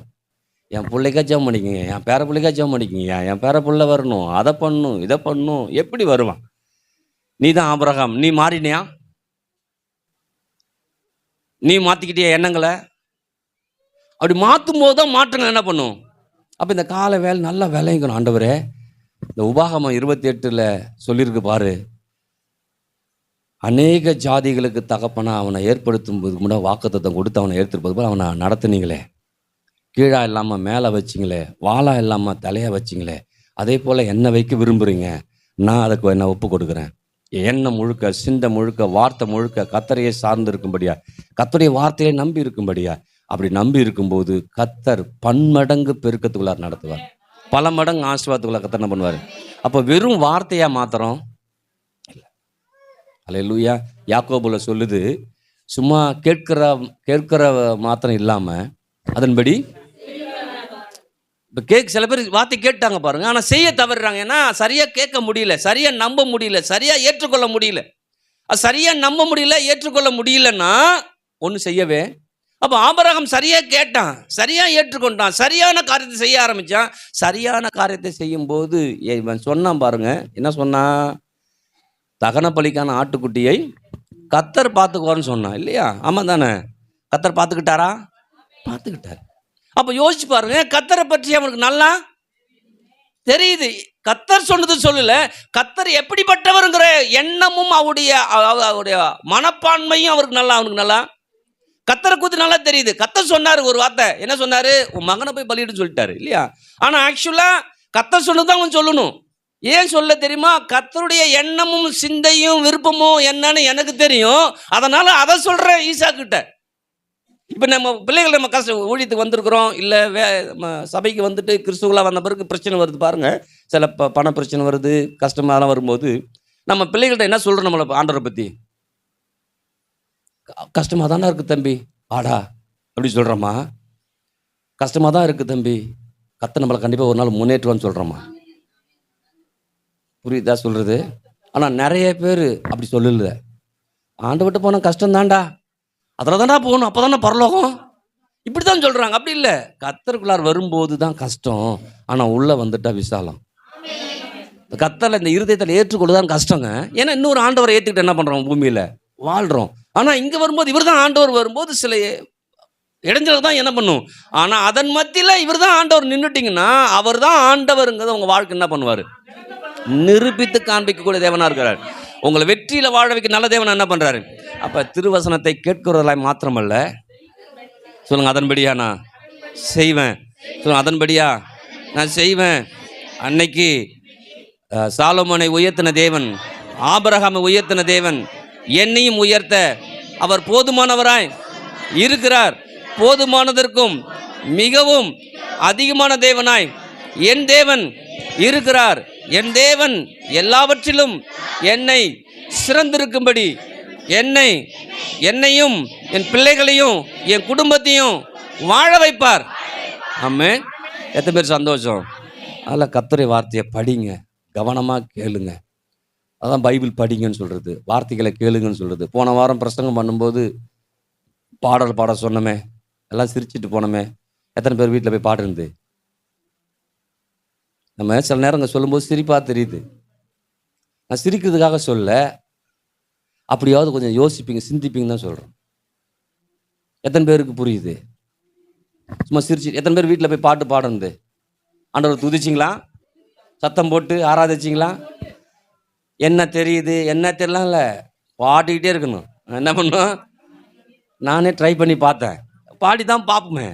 என் பிள்ளைக்கா ஜெபம் பண்ணிக்கங்க, என் பேர பிள்ளைக்கா ஜெபம் பண்ணிக்கங்க, என் பேர பிள்ளை வரணும், அதை பண்ணும் இதை பண்ணும். எப்படி வருவான்? நீ தான் ஆபிரகாம், நீ மாறினியா? நீ மாற்றிக்கிட்டியா எண்ணங்களை? அப்படி மாற்றும் போது தான் மாற்றங்கள் என்ன பண்ணும். அப்போ இந்த கால வேலை நல்லா விளையங்கணும். ஆண்டவரே, இந்த உபாகமம் 28 சொல்லியிருக்கு பாரு, அநேக ஜாதிகளுக்கு தகப்பனா அவனை ஏற்படுத்தும் போது கூட வாக்குத்தத்தம் கொடுத்து அவனை ஏற்படுத்தும் போது அவனை நடத்துனீங்களே, கீழா இல்லாமல் மேலே வச்சிங்களே, வாழா இல்லாமல் தலையை வச்சிங்களே, அதே போல் என்னை வைக்க விரும்புகிறீங்க, நான் அதுக்கு என்ன ஒப்பு கொடுக்குறேன். எண்ணம் முழுக்க, சிந்தை முழுக்க, வார்த்தை முழுக்க கத்தரையே சார்ந்து இருக்கும்படியா, கத்தருடைய வார்த்தையை நம்பி இருக்கும்படியா. அப்படி நம்பி இருக்கும்போது கத்தர் பன்மடங்கு பெருக்கத்துக்குள்ளார் நடத்துவார், பல மடங்கு ஆசீர்வாதத்துக்குள்ளார் கத்தர் என்ன பண்ணுவார். அப்போ வெறும் வார்த்தையா மாத்திரம் இல்லை. அல்லேலூயா. யாக்கோபுல சொல்லுது, சும்மா கேட்கிற மாத்திரம் இல்லாமல் அதன்படி. இப்போ சில பேர் வார்த்தை கேட்டாங்க பாருங்க, ஆனால் செய்ய தவறுறாங்க. ஏன்னா சரியாக கேட்க முடியல, சரியாக நம்ப முடியல, சரியாக ஏற்றுக்கொள்ள முடியல. அது சரியாக நம்ப முடியல, ஏற்றுக்கொள்ள முடியலன்னா ஒன்று செய்யவே. அப்போ ஆபிரகாம் சரியாக கேட்டான், சரியாக ஏற்றுக்கொண்டான், சரியான காரியத்தை செய்ய ஆரம்பித்தான். சரியான காரியத்தை செய்யும்போது இவன் சொன்னான் பாருங்க, என்ன சொன்னான்? தகன பலிக்கான ஆட்டுக்குட்டியை கத்தர் பார்த்துக்குவார்னு சொன்னான் இல்லையா? ஆமாம் தானே? கத்தர் பார்த்துக்கிட்டாரா? பார்த்துக்கிட்டார். அப்போ யோசிச்சு பாருங்க, கத்தரை பற்றி அவனுக்கு நல்லா தெரியுது. கத்தர் சொன்னது சொல்லல, கத்தர் எப்படிப்பட்டவருங்கிற எண்ணமும் அவருடைய மனப்பான்மையும் அவனுக்கு நல்லா கத்தரை குறித்து நல்லா தெரியுது. கத்தர் சொன்னாரு ஒரு வார்த்தை, என்ன சொன்னாரு? உன் மகனை போய் பலியிடுன்னு சொல்லிட்டாரு இல்லையா? ஆனா ஆக்சுவலா கத்தர் சொன்னதான் அவன் சொல்லணும். ஏன் சொல்ல தெரியுமா? கத்தருடைய எண்ணமும் சிந்தையும் விருப்பமும் என்னன்னு எனக்கு தெரியும், அதனால அதை சொல்றேன் ஈசா கிட்ட. இப்போ நம்ம பிள்ளைகள் நம்ம ஊழியத்துக்கு வந்திருக்கிறோம், இல்லை நம்ம சபைக்கு வந்துட்டு கிறிஸ்துவலாக வந்த பிறகு பிரச்சனை வருது பாருங்கள், சில பண பிரச்சனை வருது, கஷ்டமாலாம் வரும்போது நம்ம பிள்ளைகள்கிட்ட என்ன சொல்கிறோம்? நம்மளை ஆண்டவரை பற்றி கஷ்டமாக தானே இருக்குது தம்பி, ஆடா அப்படி சொல்கிறோமா? கஷ்டமாக தான் இருக்குது தம்பி, கத்த நம்மளை கண்டிப்பாக ஒரு நாள் முன்னேற்றுவான்னு சொல்கிறோமா? புரியுதா சொல்கிறது? ஆனால் நிறைய பேர் அப்படி சொல்லல. ஆண்டவர்கிட்ட போனால் கஷ்டம்தான்டா, அதில் தானே போகணும், அப்போ தானே பரலோகம், இப்படி தான் சொல்கிறாங்க. அப்படி இல்லை, கத்தருக்குள்ளார் வரும்போது தான் கஷ்டம், ஆனால் உள்ளே வந்துட்டா விசாலம். கத்தரை இந்த இருதயத்தில் ஏற்றுக்கொள்ளுதான் கஷ்டங்க. ஏன்னா இன்னொரு ஆண்டவரை ஏற்றுக்கிட்டு என்ன பண்ணுறோம், பூமியில் வாழ்கிறோம். ஆனால் இங்கே வரும்போது இவர் தான் ஆண்டவர் வரும்போது சில இடைஞ்சல் தான் என்ன பண்ணும். ஆனால் அதன் மத்தியில் இவர் தான் ஆண்டவர் நின்றுட்டிங்கன்னா அவர் தான் ஆண்டவருங்கிறத உங்கள் வாழ்க்கை என்ன பண்ணுவார். நிரூபித்து காண்பிக்கக்கூடிய தேவனா இருக்கிறார். உங்களை வெற்றியில வாழ வைக்க நல்ல தேவன் என்ன பண்றாரு? அப்ப திருவசனத்தை கேட்கிறவர்களாய் மாத்திரமல்ல, சொல்லுங்க, அதன்படியா நான் செய்வேன். சொல்லுங்க, அதன்படியா நான் செய்வேன். அன்னைக்கு சாலமோனை உயர்த்தின தேவன், ஆபிரகாமை உயர்த்தின தேவன், என்னையும் உயர்த்த அவர் போதுமானவராய் இருக்கிறார். போதுமானதற்கும் மிகவும் அதிகமான தேவனாய் என் தேவன் இருக்கிறார். என் தேவன் எல்லாவற்றிலும் என்னை சிறந்திருக்கும்படி என்னையும் என் பிள்ளைகளையும் என் குடும்பத்தையும் வாழ வைப்பார். ஆமென். எத்தனை பேர் சந்தோஷம்? அதில் கர்த்தருடைய வார்த்தையை படிங்க, கவனமாக கேளுங்க. அதான் பைபிள் படிங்கன்னு சொல்கிறது, வார்த்தைகளை கேளுங்கன்னு சொல்கிறது. போன வாரம் பிரசங்கம் பண்ணும்போது பாடல் பாட சொன்னமே, எல்லாம் சிரிச்சிட்டு போனோமே. எத்தனை பேர் வீட்டில் போய் பாட்டு இருந்து? நம்ம சில நேரம் சொல்லும்போது சிரிப்பாக தெரியுது. நான் சிரிக்கிறதுக்காக சொல்ல, அப்படியாவது கொஞ்சம் யோசிப்பீங்க, சிந்திப்பீங்கன்னு தான் சொல்கிறேன். எத்தனை பேருக்கு புரியுது? சும்மா சிரிச்சு எத்தனை பேர் வீட்டில் போய் பாட்டு பாடுறது? ஆண்டவர் துதிச்சிங்களா? சத்தம் போட்டு ஆராதிச்சிங்களா? என்ன தெரியுது என்ன தெரியலாம் இல்லை, பாடிக்கிட்டே இருக்கணும். என்ன பண்ணும்? நானே ட்ரை பண்ணி பார்த்தேன், பாடி தான் பார்ப்போமே.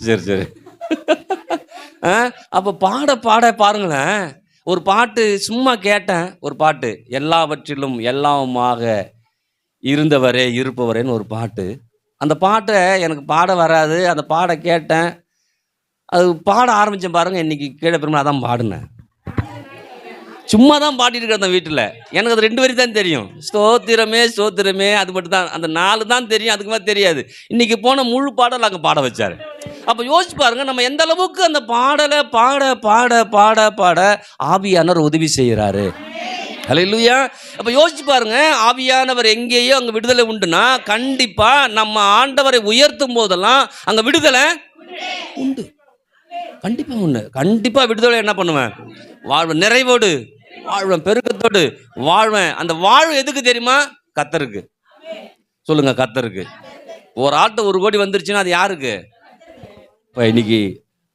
சரி அப்போ பாட பாருங்களேன். ஒரு பாட்டு சும்மா கேட்டேன், ஒரு பாட்டு, எல்லாவற்றிலும் எல்லாவுமாக இருந்தவரே இருப்பவரேன்னு ஒரு பாட்டு. அந்த பாட்டை எனக்கு பாட வராது, அந்த பாட கேட்டேன், அது பாட ஆரம்பித்தேன் பாருங்க. இன்னைக்கு கீழே பெருமை அதான் பாடினேன். சும்மா தான் பாடிட்டு இருக்கிறேன் வீட்டில். எனக்கு அது 2 வரி தான் தெரியும், ஸ்தோத்திரமே ஸ்தோத்திரமே, அது மட்டும் தான், அந்த 4 தான் தெரியும், அதுக்கு மேலே தெரியாது. இன்னைக்கு போன முழு பாடல் அங்கே பாட வச்சார். அப்போ யோசிச்சு பாருங்க, நம்ம எந்த அளவுக்கு அந்த பாடலை பாட பாட பாட பாட ஆவியானவர் உதவி செய்கிறாரு. ஹல்லேலூயா. அப்போ யோசிச்சு பாருங்க, ஆவியானவர் எங்கேயோ அங்கே விடுதலை உண்டுனா கண்டிப்பாக நம்ம ஆண்டவரை உயர்த்தும் போதெல்லாம் அங்கே விடுதலை உண்டு. கண்டிப்பாக உண்டு. கண்டிப்பாக விடுதலை என்ன பண்ணுவேன்? வாழ்வேன், நிறைவோடு வாழ்வேன், பெருக்கத்தோடு வாழ்வேன். அந்த வாழ்வு எதுக்கு தெரியுமா? கர்த்தருக்கு. சொல்லுங்க, கர்த்தருக்கு. ஒரு ஆட்டு 1 கோடி வந்துருச்சுன்னா அது யாருக்கு? இப்போ இன்னைக்கு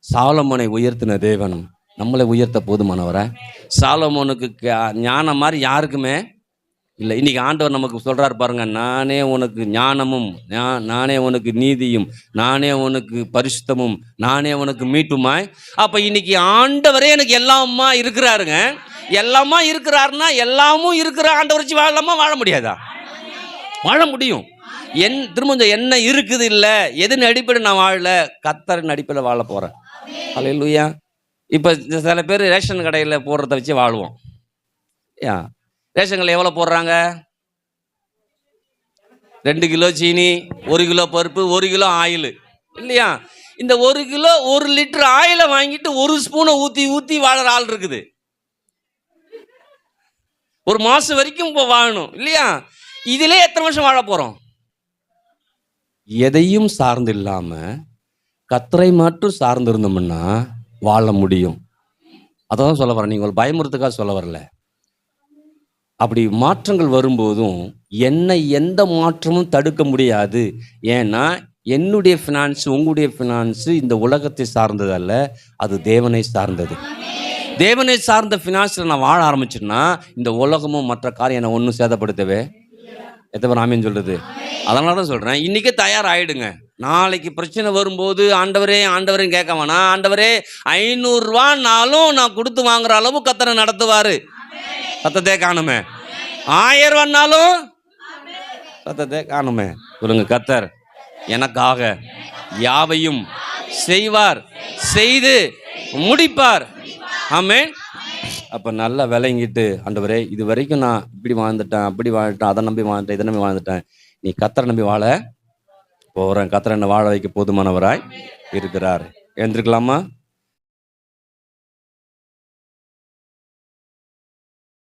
சாலமோனை உயர்த்தின தேவன் நம்மளை உயர்த்த போதுமானவரை? சாலமோனுக்கு ஞானம் மாதிரி யாருக்குமே இல்லை. இன்னைக்கு ஆண்டவர் நமக்கு சொல்றாரு பாருங்க, நானே உனக்கு ஞானமும், நானே உனக்கு நீதியும், நானே உனக்கு பரிசுத்தமும், நானே உனக்கு மீட்புமாய். அப்ப இன்னைக்கு ஆண்டவரே எனக்கு எல்லாமா இருக்கிறாருங்க. எல்லாமா இருக்கிறாருன்னா எல்லாமும் இருக்கிற ஆண்டவர் வச்சு வாழலாமா? வாழ முடியாதா? வாழ முடியும். திரும்ப என்ன இருக்குது இல்லை, எதுன்னு அடிப்படை நான் வாழல, கர்த்தரின் அடிப்படையில் வாழ போறேன். ஹல்லேலூயா. இப்போ சில பேர் ரேஷன் கடையில் போடுறத வச்சு வாழ்வோம். ரேஷன் கடையில் எவ்வளோ போடுறாங்க? 2 கிலோ சீனி, 1 கிலோ பருப்பு, 1 கிலோ ஆயில் இல்லையா? இந்த 1 கிலோ 1 லிட்டர் ஆயிலை வாங்கிட்டு 1 ஸ்பூனை ஊற்றி ஊற்றி வாழற ஆள் இருக்குது. ஒரு மாதம் வரைக்கும் இப்போ வாழணும் இல்லையா? இதிலே எத்தனை வருஷம் வாழ போகிறோம்? எதையும் சார்ந்து இல்லாமல் கர்த்தரை மட்டும் சார்ந்து இருந்தோம்னா வாழ முடியும். அதான் சொல்ல வரேன், நீங்கள் பயமுறுத்துக்காக சொல்ல வரல. அப்படி மாற்றங்கள் வரும்போதும் என்னை எந்த மாற்றமும் தடுக்க முடியாது. ஏன்னா என்னுடைய ஃபினான்ஸ், உங்களுடைய ஃபினான்ஸ் இந்த உலகத்தை சார்ந்தது அல்ல, அது தேவனை சார்ந்தது. தேவனை சார்ந்த ஃபினான்ஸில் நான் வாழ ஆரம்பிச்சேன்னா இந்த உலகமும் மற்ற காரியம் என்னை ஒன்றும் சேதப்படுத்தவே. எத்தனை ஆமீன் சொல்றது? அதனால தான் சொல்கிறேன், இன்றைக்கே தயாராகிடுங்க. நாளைக்கு பிரச்சனை வரும்போது ஆண்டவரே ஆண்டவரேன்னு கேட்க வேணாம். ஆண்டவரே 500 ரூபான்னாலும் நான் கொடுத்து வாங்குற அளவு கர்த்தரை நடத்துவார். சத்தத்தை காணுமே. 1000 ரூபான்னாலும் சத்தத்தை காணுமே. சொல்லுங்க, கர்த்தர் எனக்காக யாவையும் செய்வார், செய்து முடிப்பார். ஆமென். அப்போ நல்லா விளங்கிட்டு, ஆண்டவரே இது வரைக்கும் நான் இப்படி வாழ்ந்துட்டேன், அப்படி வாழ்ந்துட்டேன், அதை நம்பி வாழ்ந்துட்டேன், இதை நம்பி வாழ்ந்துட்டேன், நீ கர்த்தரை நம்பி வாழ போகிறேன். கர்த்தரை என்னை வாழ வைக்க போதுமானவராய் இருக்கிறார். எழுந்திருக்கலாமா?